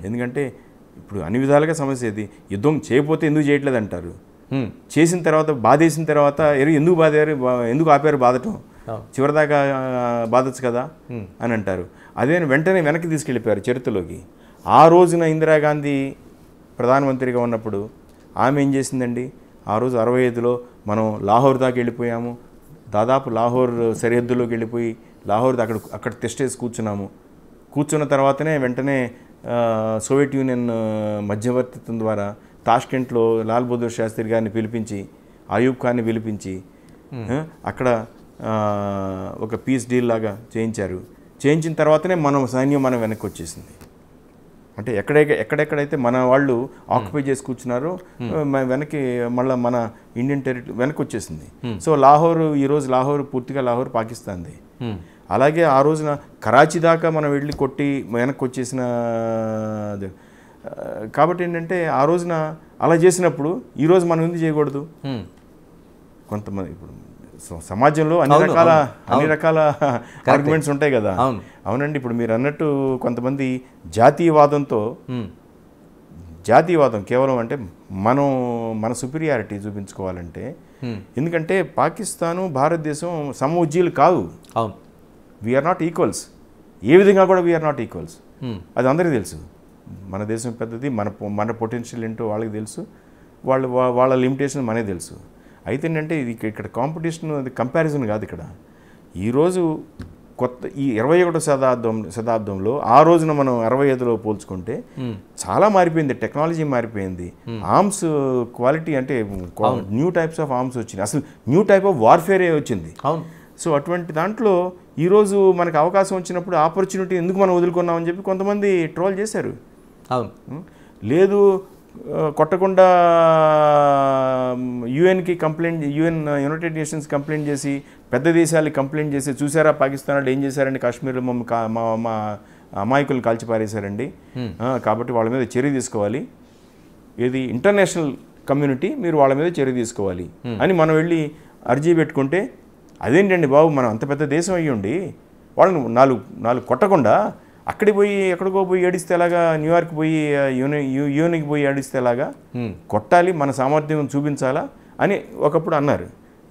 ఎందుకంటే ఇప్పుడు అన్ని విధాలుగా సమస్య ఇది. యుద్ధం చేయకపోతే ఎందుకు చేయట్లేదు అంటారు, చేసిన తర్వాత బాధేసిన తర్వాత ఎందుకు బాధారు, ఎందుకు ఆపారు బాధటం, చివరిదాకా బాధచ్చు కదా అని అంటారు. అదే వెంటనే వెనక్కి తీసుకెళ్ళిపోయారు చరిత్రలోకి. ఆ రోజున ఇందిరాగాంధీ ప్రధానమంత్రిగా ఉన్నప్పుడు ఆమె ఏం చేసిందండి, ఆ రోజు 65లో మనం లాహోర్ దాకా వెళ్ళిపోయాము, దాదాపు లాహోర్ సరిహద్దులోకి వెళ్ళిపోయి లాహోర్ అక్కడ టెస్ట్ వేసి కూర్చున్నాము. కూర్చున్న తర్వాతనే వెంటనే సోవియట్ యూనియన్ మధ్యవర్తిత్వం ద్వారా తాష్కెంట్లో లాల్ బహదూర్ శాస్త్రి గారిని పిలిపించి, అయూబ్ ఖాన్ని పిలిపించి అక్కడ ఒక పీస్ డీల్ లాగా చేయించారు. చేయించిన తర్వాతనే సైన్యం మనం వెనక్కి వచ్చేసింది. అంటే ఎక్కడెక్కడైతే మన వాళ్ళు ఆక్యుపై చేసి కూర్చున్నారో వెనక్కి మళ్ళీ మన ఇండియన్ టెరిటరీ వెనక్కి వచ్చేసింది. సో ఈరోజు లాహోర్ పూర్తిగా లాహోర్ పాకిస్తాన్ది. అలాగే ఆ రోజున కరాచీ దాకా మనం వెళ్ళి కొట్టి వెనక్కి వచ్చేసిన. కాబట్టి ఏంటంటే ఆ రోజున అలా చేసినప్పుడు ఈరోజు మనం ఎందుకు చేయకూడదు? కొంతమంది ఇప్పుడు సమాజంలో అన్ని రకాల ఆర్గ్యుమెంట్స్ ఉంటాయి కదా. అవునండి, ఇప్పుడు మీరు అన్నట్టు కొంతమంది జాతీయవాదం కేవలం అంటే మన సుపీరియారిటీ చూపించుకోవాలంటే, ఎందుకంటే పాకిస్తాను భారతదేశం సమఉజ్జీలు కావు. We are not equals. ఏ విధంగా కూడా వీఆర్ నాట్ ఈక్వల్స్. అది అందరికీ తెలుసు. మన దేశం పెద్దది, మన పొటెన్షియల్ ఏంటో వాళ్ళకి తెలుసు, వాళ్ళ లిమిటేషన్ మనకి తెలుసు. అయితే ఏంటంటే ఇది ఇక్కడ కాంపిటీషన్, అది కంపారిజన్ కాదు. ఇక్కడ ఈరోజు ఈ 21వ శతాబ్దంలో ఆ రోజున మనం 65లో పోల్చుకుంటే చాలా మారిపోయింది. టెక్నాలజీ మారిపోయింది. ఆర్మ్స్ క్వాలిటీ అంటే న్యూ టైప్స్ ఆఫ్ ఆర్మ్స్ వచ్చింది. అసలు న్యూ టైప్ ఆఫ్ వార్ఫేరే వచ్చింది. సో అటువంటి దాంట్లో ఈరోజు మనకు అవకాశం వచ్చినప్పుడు ఆపర్చునిటీ ఎందుకు మనం వదులుకున్నామని చెప్పి కొంతమంది ట్రోల్ చేశారు. లేదు, కొట్టకుండా యుఎన్కి కంప్లైంట్, యునైటెడ్ నేషన్స్ కంప్లైంట్ చేసి, పెద్ద దేశాలకి కంప్లైంట్ చేసి, చూసారా పాకిస్తాన్ వాళ్ళు ఏం చేశారండి, కాశ్మీర్లో మా అమాయకులను కాల్చిపారేశారండి, కాబట్టి వాళ్ళ మీద చర్య తీసుకోవాలి, ఏది ఇంటర్నేషనల్ కమ్యూనిటీ మీరు వాళ్ళ మీద చర్య తీసుకోవాలి అని మనం వెళ్ళి అర్జీ పెట్టుకుంటే, అదేంటండి బాబు, మనం అంత పెద్ద దేశం అయ్యుండి వాళ్ళని నాలుగు కొట్టకుండా ఎక్కడికో పోయి ఏడిస్తే ఎలాగా, న్యూయార్క్ పోయి యూఎన్కి పోయి ఏడిస్తే ఎలాగా, కొట్టాలి, మన సామర్థ్యం చూపించాలా అని ఒకప్పుడు అన్నారు.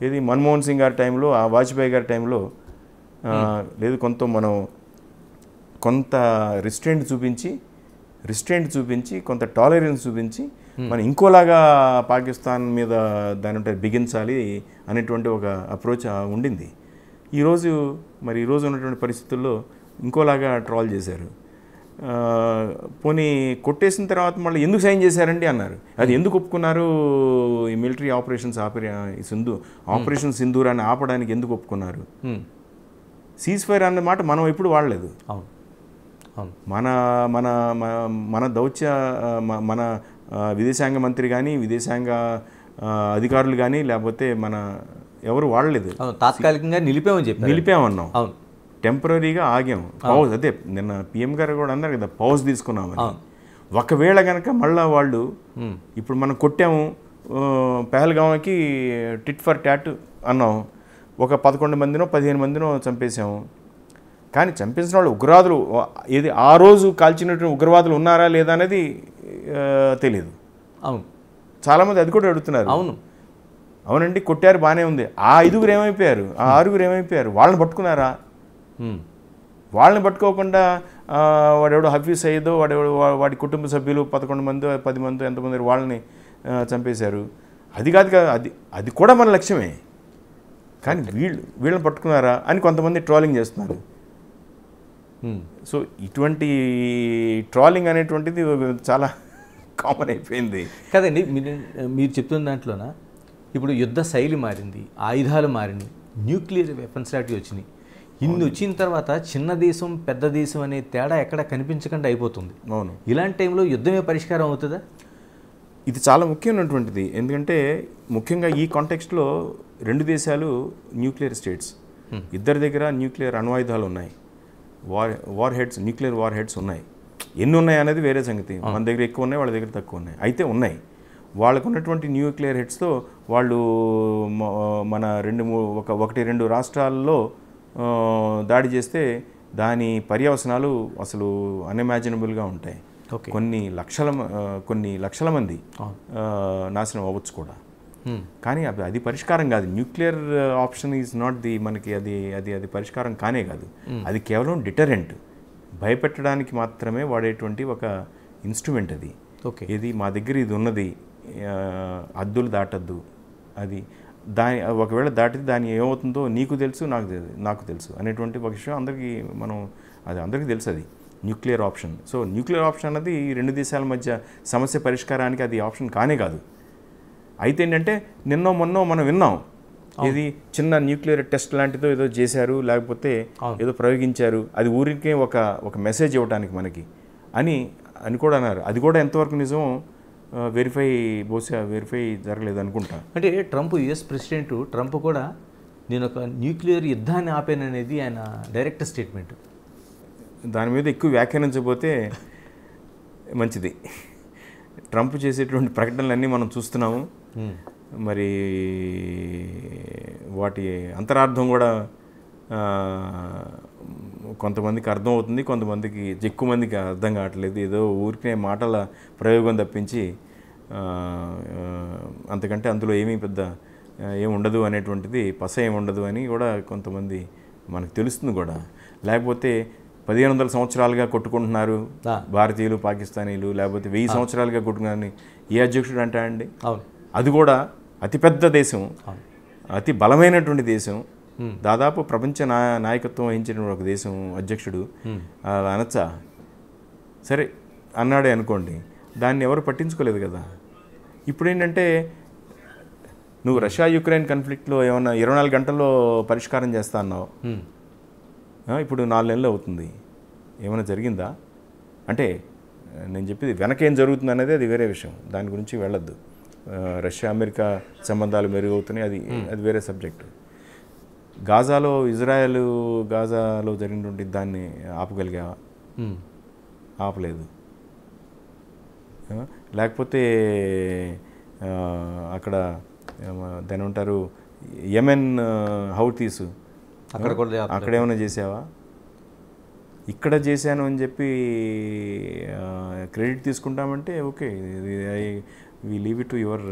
ఇది మన్మోహన్ సింగ్ గారి టైంలో, ఆ వాజ్పేయి గారి టైంలో, లేదు మనం కొంత రిస్ట్రెంట్ చూపించి కొంత టాలరెన్స్ చూపించి మనం ఇంకోలాగా పాకిస్తాన్ మీద దాని బిగించాలి అనేటువంటి ఒక అప్రోచ్ ఉండింది. ఈరోజు ఉన్నటువంటి పరిస్థితుల్లో ఇంకోలాగా ట్రాల్ చేశారు. పోనీ కొట్టేసిన తర్వాత మళ్ళీ ఎందుకు సైన్ చేశారండి అన్నారు. అది ఎందుకు ఒప్పుకున్నారు? ఈ మిలిటరీ ఆపరేషన్ సింధూరాన్ని ఆపడానికి ఎందుకు ఒప్పుకున్నారు? సీజ్ ఫైర్ అన్న మాట మనం ఎప్పుడు వాడలేదు. మన దౌత్య మన విదేశాంగ మంత్రి కానీ, విదేశాంగ అధికారులు కానీ, లేకపోతే ఎవరు వాడలేదు. తాత్కాలికంగా నిలిపామన్నాం, టెంపరీగా ఆగాం, పౌజ్. అదే నిన్న పిఎం గారు కూడా అన్నారు కదా, పౌజ్ తీసుకున్నామని. ఒకవేళ కనుక మళ్ళా వాళ్ళు ఇప్పుడు మనం కొట్టాము, పహల్గామ్కి టిట్ ఫర్ టాట్ అన్నాం, ఒక 11 మందినో 15 మందినో చంపేశాము. కానీ చంపేసిన వాళ్ళు ఉగ్రవాదులు, ఏది ఆ రోజు కాల్చినటువంటి ఉగ్రవాదులు ఉన్నారా లేదా అనేది తెలియదు. చాలామంది అది కూడా అడుగుతున్నారు. అవునండి, కొట్టారు, బాగానే ఉంది. ఆ 5గురు ఏమైపోయారు, ఆ 6గురు ఏమైపోయారు? వాళ్ళని పట్టుకున్నారా? వాళ్ళని పట్టుకోకుండా వాడెవడో హఫీజ్ సయ్యదో, వాడి కుటుంబ సభ్యులు 11 మంది 10 మంది ఎంతమంది వాళ్ళని చంపేశారు. అది కాదు కదా, అది కూడా మన లక్ష్యమే. కానీ వీళ్ళని పట్టుకున్నారా అని కొంతమంది ట్రోలింగ్ చేస్తున్నారు. సో ఇటువంటి ట్రోలింగ్ అనేటువంటిది చాలా కామన్ అయిపోయింది కదండి. మీరు చెప్తున్న దాంట్లోన ఇప్పుడు యుద్ధ శైలి మారింది, ఆయుధాలు మారింది, న్యూక్లియర్ వెపన్స్ లాంటివి వచ్చినాయి. ఇన్ని వచ్చిన తర్వాత చిన్న దేశం పెద్ద దేశం అనే తేడా ఎక్కడ కనిపించకుండా అయిపోతుంది. అవును, ఇలాంటి టైంలో యుద్ధమే పరిష్కారం అవుతుందా? ఇది చాలా ముఖ్యమైనటువంటిది. ఎందుకంటే ముఖ్యంగా ఈ కాంటెక్స్ట్లో 2 దేశాలు న్యూక్లియర్ స్టేట్స్, ఇద్దరి దగ్గర న్యూక్లియర్ అణ్వాయుధాలు ఉన్నాయి, న్యూక్లియర్ వార్ హెడ్స్ ఉన్నాయి. ఎన్ని ఉన్నాయి అనేది వేరే సంగతి. మన దగ్గర ఎక్కువ ఉన్నాయి, వాళ్ళ దగ్గర తక్కువ ఉన్నాయి, అయితే ఉన్నాయి. వాళ్ళకు ఉన్నటువంటి న్యూక్లియర్ హెడ్స్తో వాళ్ళు మన 1-2 రాష్ట్రాల్లో దాడి చేస్తే దాని పర్యవసనాలు అసలు అన్ఇమాజినబుల్గా ఉంటాయి. కొన్ని లక్షల మంది నాశనం అవ్వచ్చు కూడా. కానీ అది పరిష్కారం కాదు. న్యూక్లియర్ ఆప్షన్ ఈజ్ నాట్ మనకి అది పరిష్కారం కానే కాదు. అది కేవలం డిటరెంట్, భయపెట్టడానికి మాత్రమే వాడేటువంటి ఒక ఇన్స్ట్రుమెంట్ అది. ఇది మా దగ్గర ఇది ఉన్నది, హద్దులు దాటద్దు, అది ఒకవేళ దాటితే దాని ఏమవుతుందో నీకు తెలుసు, నాకు తెలుసు అనేటువంటి ఒక విషయం అందరికీ అందరికీ తెలుసు. Nuclear option. So nuclear option అన్నది ఈ రెండు దేశాల మధ్య సమస్య పరిష్కారానికి అది ఆప్షన్ కానే కాదు. అయితే ఏంటంటే నిన్నో మొన్నో మనం విన్నాం, ఇది చిన్న న్యూక్లియర్ టెస్ట్ లాంటిదో ఏదో చేశారు, లేకపోతే ఏదో ప్రయోగించారు, అది ఊరికే ఒక మెసేజ్ ఇవ్వడానికి మనకి అని కూడా అన్నారు. అది కూడా ఎంతవరకు నిజం బహుశా వెరిఫై జరగలేదు అనుకుంటా. అంటే ట్రంప్ యుఎస్ ప్రెసిడెంట్ ట్రంప్ కూడా నేను ఒక న్యూక్లియర్ యుద్ధాన్ని ఆపాననేది ఆయన డైరెక్ట్ స్టేట్మెంట్. దాని మీద ఎక్కువ వ్యాఖ్యానించకపోతే మంచిది. ట్రంప్ చేసేటువంటి ప్రకటనలన్నీ మనం చూస్తున్నాము. మరి వాటి అంతరార్థం కూడా కొంతమందికి అర్థం అవుతుంది, కొంతమందికి ఎక్కువ మందికి అర్థం కావట్లేదు. ఏదో ఊరికే మాటల ప్రయోగం తప్పించి అంతకంటే అందులో ఏమీ పెద్ద ఏమి ఉండదు అనేటువంటిది, పస ఏమి ఉండదు అని కూడా కొంతమంది మనకు తెలుస్తుంది కూడా. లేకపోతే 1500 సంవత్సరాలుగా కొట్టుకుంటున్నారు భారతీయులు పాకిస్తానీలు, లేకపోతే 1000 సంవత్సరాలుగా కొట్టుకున్నారని ఏ అధ్యక్షుడు అంటాడండి? అది కూడా అతిపెద్ద దేశం, అతి బలమైనటువంటి దేశం, దాదాపు ప్రపంచ నాయకత్వం వహించిన ఒక దేశం అధ్యక్షుడు అనొచ్చా? సరే అన్నాడే అనుకోండి, దాన్ని ఎవరు పట్టించుకోలేదు కదా. ఇప్పుడు ఏంటంటే నువ్వు రష్యా యుక్రెయిన్ కాన్ఫ్లిక్ట్లో ఏమన్నా 24 గంటల్లో పరిష్కారం చేస్తా అన్నావు, ఇప్పుడు 4 నెలలు అవుతుంది, ఏమైనా జరిగిందా? అంటే నేను చెప్పేది వెనకేం జరుగుతుంది అనేది అది వేరే విషయం, దాని గురించి వెళ్ళొద్దు. రష్యా అమెరికా సంబంధాలు మెరుగవుతున్నాయి, అది వేరే సబ్జెక్టు. గాజాలో గాజాలో జరిగినటువంటి దాన్ని ఆపగలిగావా? ఆపలేదు. లేకపోతే అక్కడ దాని ఉంటారు యెమెన్ హౌతీస్, అక్కడేమైనా చేసావా? ఇక్కడ చేశాను అని చెప్పి క్రెడిట్ తీసుకుంటామంటే okay, we leave it to your.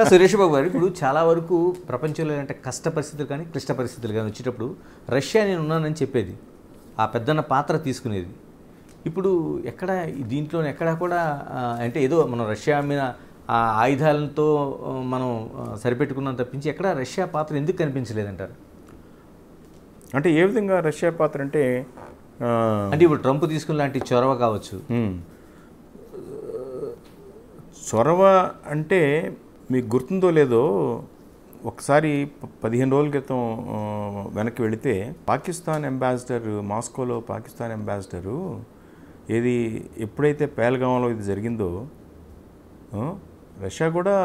Suresh Babu garu, ఇప్పుడు చాలా వరకు ప్రపంచంలో అంటే కష్ట పరిస్థితులు కానీ క్లిష్ట పరిస్థితులు కానీ వచ్చేటప్పుడు రష్యా నేను ఉన్నానని చెప్పేది, ఆ పెద్దన్న పాత్ర తీసుకునేది. ఇప్పుడు ఎక్కడ దీంట్లో ఎక్కడా కూడా అంటే ఏదో మనం రష్యా మీద ఆ ఆయుధాలతో మనం సరిపెట్టుకున్నాం తప్పించి ఎక్కడ రష్యా పాత్ర ఎందుకు కనిపించలేదంటారు? అంటే ఏ విధంగా రష్యా పాత్ర అంటే ఇప్పుడు ట్రంప్ తీసుకున్న లాంటి చొరవ కావచ్చు. చొరవ అంటే మీకు గుర్తుందో లేదో, ఒకసారి 15 రోజుల క్రితం వెనక్కి వెళితే పాకిస్తాన్ అంబాసిడర్, మాస్కోలో పాకిస్తాన్ అంబాసిడరు ఎప్పుడైతే పేల్గాంలో ఇది జరిగిందో రష్యా కూడా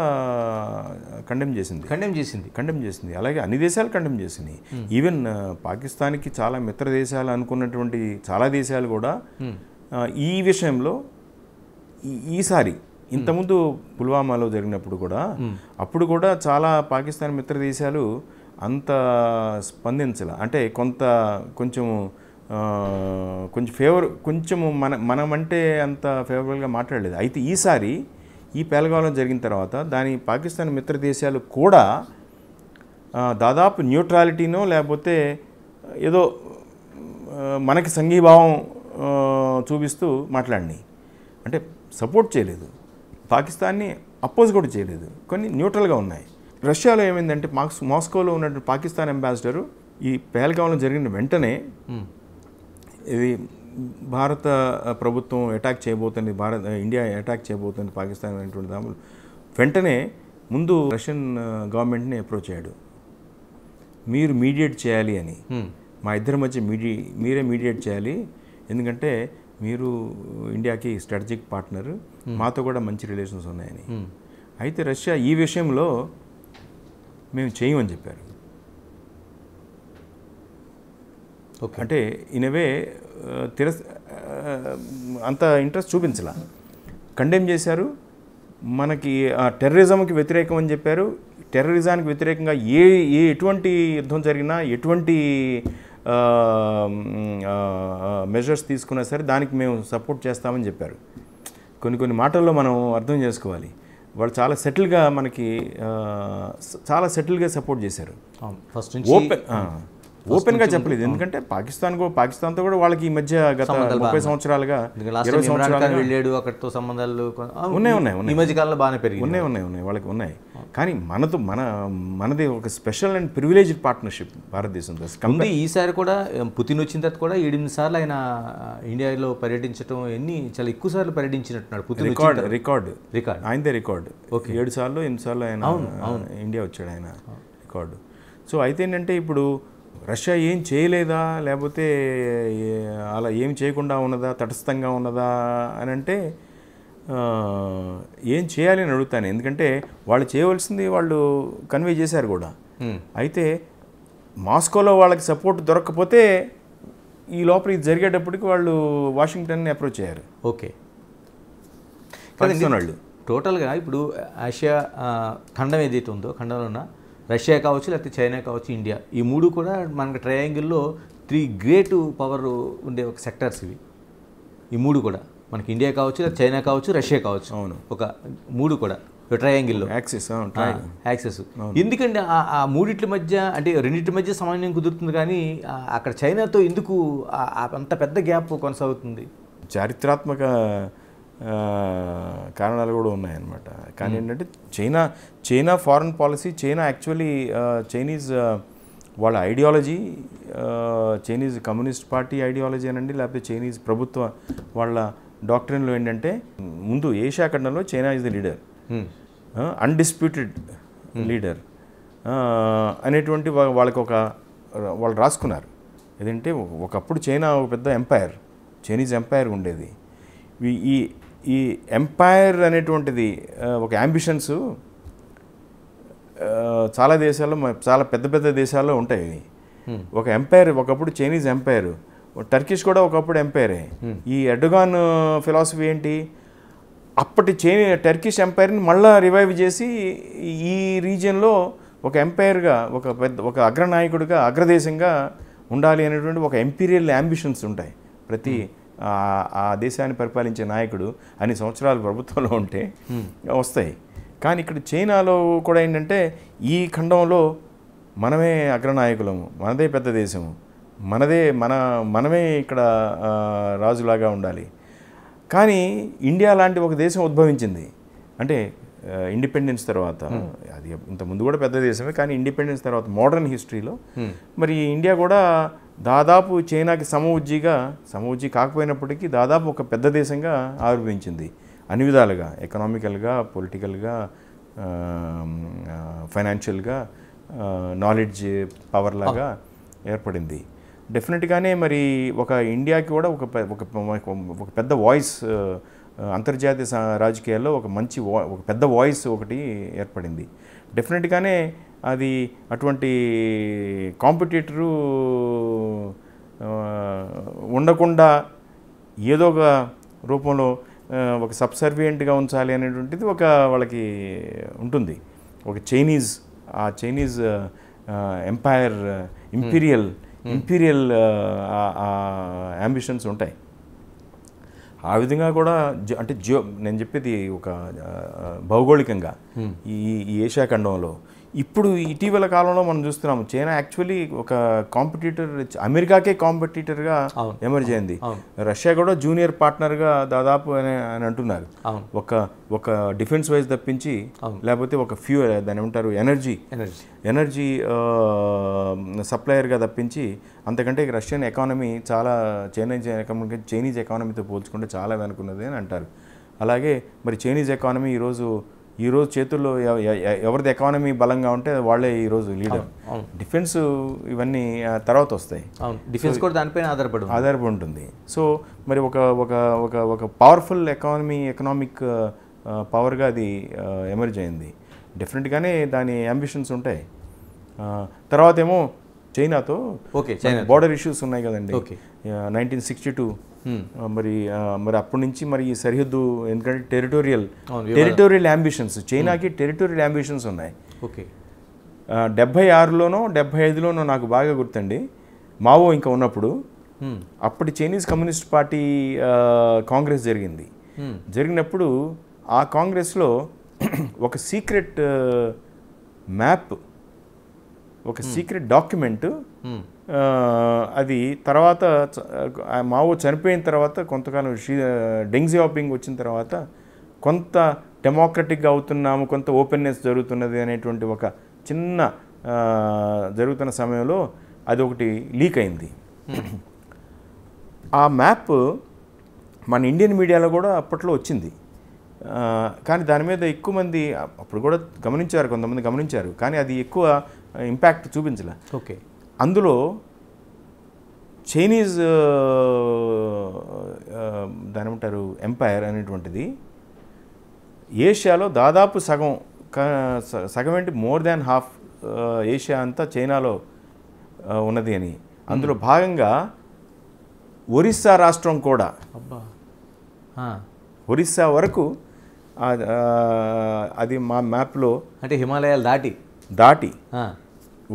కండెమ్ చేసింది. అలాగే అన్ని దేశాలు కండెమ్ చేసినాయి. ఈవెన్ పాకిస్తాన్కి చాలా మిత్ర దేశాలు అనుకున్నటువంటి చాలా దేశాలు కూడా ఈ విషయంలో ఈసారి ఇంతకుముందు పుల్వామాలో జరిగినప్పుడు కూడా అప్పుడు కూడా చాలా పాకిస్తాన్ మిత్ర దేశాలు అంత స్పందించాల, అంటే కొంచెం మనమంటే అంత ఫేవరబుల్గా మాట్లాడలేదు. అయితే ఈసారి ఈ పేలగాంలో జరిగిన తర్వాత పాకిస్తాన్ మిత్ర దేశాలు కూడా దాదాపు న్యూట్రాలిటీనో లేకపోతే ఏదో మనకి సంఘీభావం చూపిస్తూ మాట్లాడినాయి. అంటే సపోర్ట్ చేయలేదు, పాకిస్తాన్ని అపోజ్ కూడా చేయలేదు, కొన్ని న్యూట్రల్గా ఉన్నాయి. రష్యాలో ఏమైందంటే మాస్కోలో ఉన్నటువంటి పాకిస్తాన్ అంబాసిడరు ఈ పేల్గాంలో జరిగిన వెంటనే ఇది భారత ప్రభుత్వం అటాక్ చేయబోతుంది, ఇండియా అటాక్ చేయబోతుంది పాకిస్తాన్ అనేటువంటి దాములు వెంటనే ముందు రష్యన్ గవర్నమెంట్ని అప్రోచ్ అయ్యాడు, మీరు మీడియేట్ చేయాలి అని, మా ఇద్దరి మధ్య మీరే మీడియేట్ చేయాలి, ఎందుకంటే మీరు ఇండియాకి స్ట్రాటజిక్ పార్ట్నర్, మాతో కూడా మంచి రిలేషన్స్ ఉన్నాయని. అయితే రష్యా ఈ విషయంలో మేము చేయమని చెప్పారు. అంటే ఇనవే అంత ఇంట్రెస్ట్ చూపించలా, కండెమ్ చేశారు. మనకి ఆ టెర్రరిజంకి వ్యతిరేకం అని చెప్పారు. టెర్రరిజానికి వ్యతిరేకంగా ఎటువంటి యుద్ధం జరిగినా, ఎటువంటి మెజర్స్ తీసుకున్నా సరే దానికి మేము సపోర్ట్ చేస్తామని చెప్పారు. కొన్ని మాటల్లో మనం అర్థం చేసుకోవాలి, వాళ్ళు చాలా సెటిల్గా మనకి చాలా సెటిల్గా సపోర్ట్ చేశారు. ఫస్ట్ ఓపెన్గా చెప్పలేదు. ఎందుకంటే పాకిస్తాన్తో కూడా వాళ్ళకి ఈ మధ్య గత 30 సంవత్సరాలుగా 20 సంవత్సరాలుగా వెళ్ళాడు, అక్కడితో సంబంధాలు ఉన్నాయి ఈ మధ్య కాలంలో బాగానే పెరిగి ఉన్నాయి వాళ్ళకి ఉన్నాయి. కానీ మనది ఒక స్పెషల్ అండ్ ప్రివిలేజ్డ్ పార్ట్నర్షిప్ భారతదేశంతో. ఈసారి కూడా పుతిన్ వచ్చిన తర్వాత కూడా 7-8 సార్లు ఆయన ఇండియాలో పర్యటించడం, చాలా ఎక్కువ సార్లు పర్యటించినట్టున్నాడు పుతిన్. రికార్డ్ ఆయనదే రికార్డ్. 7 సార్లు 8 సార్లు ఆయన ఇండియా వచ్చాడు ఆయన రికార్డు. సో అయితే ఏంటంటే ఇప్పుడు రష్యా ఏం చేయలేదా, లేకపోతే అలా ఏం చేయకుండా ఉన్నదా, తటస్థంగా ఉన్నదా అని అంటే ఏం చేయాలి అని అడుగుతాను. ఎందుకంటే వాళ్ళు చేయవలసింది వాళ్ళు కన్వే చేశారు కూడా. అయితే మాస్కోలో వాళ్ళకి సపోర్ట్ దొరకకపోతే ఈ లోపల ఇది జరిగేటప్పటికి వాళ్ళు వాషింగ్టన్ని అప్రోచ్ అయ్యారు. ఓకే, పాకిస్తాన్ వాళ్ళు టోటల్గా ఇప్పుడు ఆసియా ఖండం ఏదైతే ఉందో, ఖండంలో ఉన్న రష్యా కావచ్చు, లేకపోతే చైనా కావచ్చు, ఇండియా, ఈ మూడు కూడా మనకి ట్రయాంగిల్లో 3 గ్రేట్ పవర్ ఉండే ఒక సెక్టర్స్ ఇవి. ఈ మూడు కూడా మనకి ఇండియా కావచ్చు, లేకపోతే చైనా కావచ్చు, రష్యా కావచ్చు, అవును, ఒక మూడు కూడా ట్రయాంగిల్లో యాక్సెస్. ఎందుకంటే ఆ మూడిట్ల మధ్య, అంటే రెండింటి మధ్య సమన్వయం కుదురుతుంది, కానీ అక్కడ చైనాతో ఎందుకు అంత పెద్ద గ్యాప్ కొనసాగుతుంది? చారిత్రాత్మక కారణాలు కూడా ఉన్నాయన్నమాట. కానీ ఏంటంటే China foreign policy, China actually Chinese వాళ్ళ ideology, Chinese communist party ideology అనండి, లేకపోతే చైనీస్ ప్రభుత్వ వాళ్ళ డాక్ట్రిన్లో ఏంటంటే ముందు ఏషియా ఖండంలో China is the leader, undisputed leader అనేటువంటి వాళ్ళకి వాళ్ళు రాసుకున్నారు. ఏదంటే ఒకప్పుడు చైనా ఒక పెద్ద ఎంపైర్, చైనీస్ ఎంపైర్ ఉండేది. ఈ ఎంపైర్ అనేటువంటిది ఒక యాంబిషన్స్ చాలా దేశాల్లో, చాలా పెద్ద పెద్ద దేశాల్లో ఉంటాయి. ఒక ఎంపైర్ ఒకప్పుడు చైనీస్ ఎంపైర్, టర్కిష్ కూడా ఒకప్పుడు ఎంపైరే. ఈ ఎర్డోగాన్ ఫిలాసఫీ ఏంటి, అప్పటి టర్కిష్ ఎంపైర్ని మళ్ళీ రివైవ్ చేసి ఈ రీజియన్లో ఒక ఎంపైర్గా, ఒక అగ్రనాయకుడిగా, అగ్రదేశంగా ఉండాలి అనేటువంటి ఒక ఎంపీరియల్ యాంబిషన్స్ ఉంటాయి. ప్రతి ఆ దేశాన్ని పరిపాలించే నాయకుడు అన్ని సంవత్సరాలు ప్రభుత్వంలో ఉంటే వస్తాయి. కానీ ఇక్కడ చైనాలో కూడా ఏంటంటే ఈ ఖండంలో మనమే అగ్రనాయకులము, మనదే పెద్ద దేశము, మనమే ఇక్కడ రాజులాగా ఉండాలి. కానీ ఇండియా లాంటి ఒక దేశం ఉద్భవించింది అంటే ఇండిపెండెన్స్ తర్వాత, అది ఇంతకుముందు కూడా పెద్ద దేశమే, కానీ ఇండిపెండెన్స్ తర్వాత మోడర్న్ హిస్టరీలో మరి ఇండియా కూడా దాదాపు చైనాకి సమవుజ్జీ కాకపోయినప్పటికీ దాదాపు ఒక పెద్ద దేశంగా ఆవిర్భవించింది. అన్ని విధాలుగా, ఎకనామికల్గా, పొలిటికల్గా, ఫైనాన్షియల్గా, నాలెడ్జ్ పవర్ లాగా ఏర్పడింది. డెఫినెట్గానే మరి ఒక ఇండియాకి కూడా ఒక పెద్ద వాయిస్, అంతర్జాతీయ రాజకీయాల్లో ఒక పెద్ద వాయిస్ ఒకటి ఏర్పడింది. డెఫినెట్గానే అది అటువంటి కాంపిటీటరు ఉండకుండా ఏదో ఒక రూపంలో ఒక సబ్సర్వియంట్గా ఉంచాలి అనేటువంటిది వాళ్ళకి ఉంటుంది. ఒక చైనీస్ ఎంపైర్, ఇంపీరియల్ యాంబిషన్స్ ఉంటాయి. ఆ విధంగా కూడా అంటే నేను చెప్పేది ఒక భౌగోళికంగా ఈ ఏషియా ఖండంలో ఇప్పుడు ఇటీవల కాలంలో మనం చూస్తున్నాము చైనా యాక్చువల్లీ ఒక కాంపిటీటర్, అమెరికాకే కాంపిటీటర్గా ఎమర్జ్ అయింది. రష్యా కూడా జూనియర్ పార్ట్నర్గా దాదాపు అని అంటున్నారు. ఒక డిఫెన్స్ వైజ్ తప్పించి, లేకపోతే ఒక ఫ్యూయల్, దాని ఏమంటారు, ఎనర్జీ సప్లయర్గా తప్పించి అంతకంటే రష్యన్ ఎకానమీ చాలా చైనీస్ ఎకానమీతో పోల్చుకుంటే చాలా వెనుకున్నది అని అంటారు. అలాగే మరి చైనీస్ ఎకానమీ ఈరోజు చేతుల్లో ఎవరిది ఎకానమీ బలంగా ఉంటే వాళ్ళే ఈరోజు లీడర్. డిఫెన్స్ ఇవన్నీ తర్వాత వస్తాయి. డిఫెన్స్ కూడా దానిపైన ఆధారపడి ఉంటుంది. సో మరి ఒక పవర్ఫుల్ ఎకనామిక్ పవర్గా అది ఎమర్జ్ అయింది. డెఫినెట్గానే దాని అంబిషన్స్ ఉంటాయి. తర్వాత ఏమో చైనాతో బోర్డర్ ఇష్యూస్ ఉన్నాయి కదండి. 1962 మరి అప్పటి నుంచి మరి ఈ సరిహద్దు, ఎందుకంటే టెరిటోరియల్ అంబిషన్స్, చైనాకి టెరిటోరియల్ అంబిషన్స్ ఉన్నాయి. 76లోనో 75లోనో నాకు బాగా గుర్తండి, మావో ఇంకా ఉన్నప్పుడు అప్పటి చైనీస్ కమ్యూనిస్ట్ పార్టీ కాంగ్రెస్ జరిగినప్పుడు ఆ కాంగ్రెస్లో ఒక సీక్రెట్ మ్యాప్, ఒక సీక్రెట్ డాక్యుమెంట్ అది తర్వాత మావో చనిపోయిన తర్వాత కొంతకాలం డెంగ్ జియాపింగ్ వచ్చిన తర్వాత కొంత డెమోక్రటిక్గా అవుతున్నాము, కొంత ఓపెన్నెస్ జరుగుతున్నది అనేటువంటి ఒక చిన్న జరుగుతున్న సమయంలో అది ఒకటి లీక్ అయింది. ఆ మ్యాప్ మన ఇండియన్ మీడియాలో కూడా అప్పట్లో వచ్చింది. కానీ దాని మీద ఎక్కువ మంది అప్పుడు కూడా గమనించారు, కొంతమంది గమనించారు, కానీ అది ఎక్కువ ఇంపాక్ట్ చూపించలే. ఓకే. అందులో చైనీస్ దాని ఏమంటారు ఎంపైర్ అనేటువంటిది ఏషియాలో దాదాపు సగం ఏంటి మోర్ దాన్ హాఫ్ ఏషియా అంతా చైనాలో ఉన్నది అని. అందులో భాగంగా ఒరిస్సా రాష్ట్రం కూడా, ఒరిస్సా వరకు అది మా మ్యాప్లో, అంటే హిమాలయాలు దాటి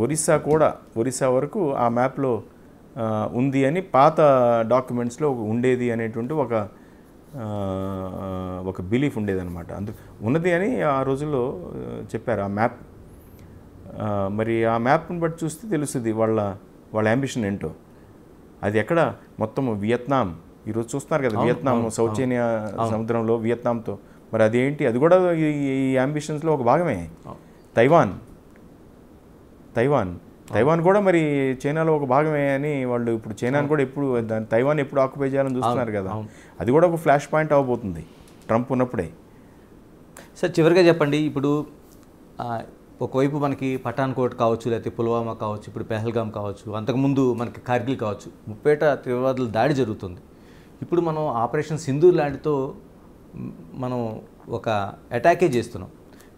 ఒరిస్సా వరకు ఆ మ్యాప్లో ఉంది అని పాత డాక్యుమెంట్స్లో ఉండేది అనేటువంటి ఒక బిలీఫ్ ఉండేదన్నమాట. ఉన్నది అని ఆ రోజుల్లో చెప్పారు ఆ మ్యాప్. మరి ఆ మ్యాప్ని బట్టి చూస్తే తెలుస్తుంది వాళ్ళ యాంబిషన్ ఏంటో. అది ఎక్కడ మొత్తం వియత్నాం, ఈరోజు చూస్తున్నారు కదా వియత్నాం, సౌత్ చైనా సముద్రంలో వియత్నాంతో, మరి అదేంటి, అది కూడా ఈ యాంబిషన్స్లో ఒక భాగమే. తైవాన్ కూడా మరి చైనాలో ఒక భాగమే అని వాళ్ళు ఇప్పుడు చైనాని కూడా తైవాన్ ఎప్పుడు ఆక్యుపై చేయాలని చూస్తున్నారు కదా. అది కూడా ఒక ఫ్లాష్ పాయింట్ అవ్వబోతుంది ట్రంప్ ఉన్నప్పుడే. సార్ చివరిగా చెప్పండి, ఇప్పుడు ఒకవైపు మనకి పఠాన్కోట్ కావచ్చు, లేకపోతే పుల్వామా కావచ్చు, ఇప్పుడు పెహల్గాం కావచ్చు, అంతకుముందు మనకి కార్గిల్ కావచ్చు, 30 తీవ్రవాదుల దాడి జరుగుతుంది. ఇప్పుడు మనం ఆపరేషన్ సింధూర్ లాంటితో మనం ఒక అటాకే చేస్తున్నాం.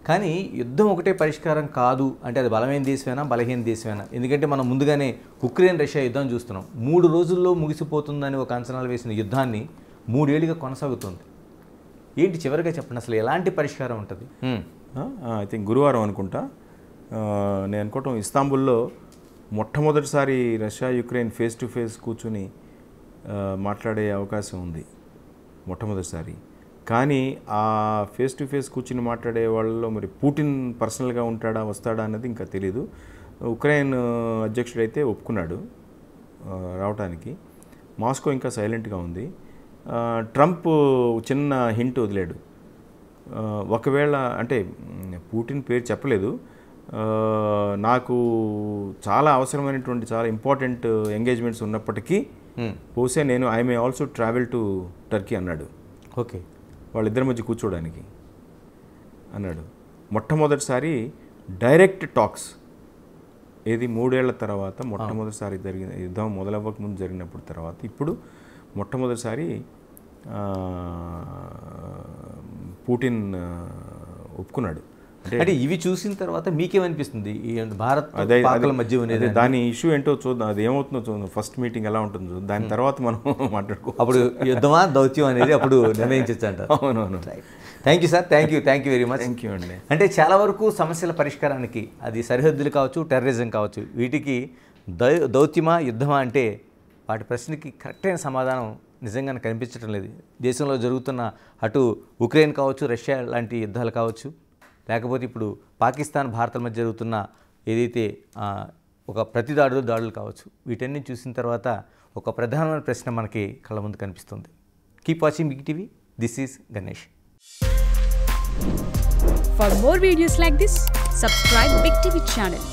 కానీ యుద్ధం ఒకటే పరిష్కారం కాదు అంటే అది బలమైన దేశమైనా బలహీన దేశమైనా. ఎందుకంటే మనం ముందుగానే ఉక్రెయిన్ రష్యా యుద్ధం చూస్తున్నాం. 3 రోజుల్లో ముగిసిపోతుందని ఒక అంచనాలు వేసిన యుద్ధాన్ని 3 ఏళ్ళుగా కొనసాగుతుంది. ఏంటి చివరిగా చెప్పండి, అసలు ఎలాంటి పరిష్కారం ఉంటుంది? ఐ థింక్ గురువారం అనుకుంటా, నేను అనుకోవటం ఇస్తాంబుల్లో మొట్టమొదటిసారి Russia Ukraine face to face కూర్చుని మాట్లాడే అవకాశం ఉంది మొట్టమొదటిసారి. కానీ ఆ ఫేస్ టు ఫేస్ కూర్చుని మాట్లాడే వాళ్ళలో మరి పుటిన్ పర్సనల్గా వస్తాడా అన్నది ఇంకా తెలీదు. ఉక్రెయిన్ అధ్యక్షుడు అయితే ఒప్పుకున్నాడు రావడానికి. మాస్కో ఇంకా సైలెంట్గా ఉంది. ట్రంప్ చిన్న హింట్ వదిలాడు, ఒకవేళ అంటే పుటిన్ పేరు చెప్పలేదు, నాకు చాలా అవసరమైనటువంటి చాలా ఇంపార్టెంట్ ఎంగేజ్మెంట్స్ ఉన్నప్పటికీ బహుశా నేను I may also travel to Turkey అన్నాడు. ఓకే, వాళ్ళిద్దరి మధ్య కూర్చోడానికి అన్నాడు. మొట్టమొదటిసారి డైరెక్ట్ టాక్స్ ఏది 3 ఏళ్ల తర్వాత మొట్టమొదటిసారి జరిగిన యుద్ధం మొదలవ్వక ముందు జరిగినప్పుడు తర్వాత ఇప్పుడు మొట్టమొదటిసారి పుటిన్ ఒప్పుకున్నాడు. అంటే ఇవి చూసిన తర్వాత మీకేమనిపిస్తుంది ఈ భారత్ పాక్ల మధ్య అనేది? దాని ఇష్యూ ఏంటో చూద్దాం, అది ఏమవుతుందో చూద్దాం. ఫస్ట్ మీటింగ్ ఎలా ఉంటుందో దాని తర్వాత మనం మాట్లాడుకో, అప్పుడు యుద్ధమా దౌత్యం అనేది అప్పుడు నిర్ణయించవచ్చు అంటారు. అవునవును. Thank you sir, thank you very much. Thank you అండి. అంటే చాలా వరకు సమస్యల పరిష్కారానికి అది సరిహద్దులు కావచ్చు, టెర్రరిజం కావచ్చు, వీటికి దౌత్యమా యుద్ధమా అంటే వాటి ప్రశ్నకి కరెక్ట్ అయిన సమాధానం నిజంగానే కనిపించడం లేదు. దేశంలో జరుగుతున్న అటు ఉక్రెయిన్ కావచ్చు, రష్యా లాంటి యుద్ధాలు కావచ్చు, లేకపోతే ఇప్పుడు పాకిస్తాన్ భారత్ మధ్య జరుగుతున్న ఏదైతే ఒక దాడులు కావచ్చు, వీటన్ని చూసిన తర్వాత ఒక ప్రధానమైన ప్రశ్న మనకి కళ్ళ ముందు కనిపిస్తుంది. Keep watching Big TV. This is Ganesh. For more videos like this, subscribe Big TV channel.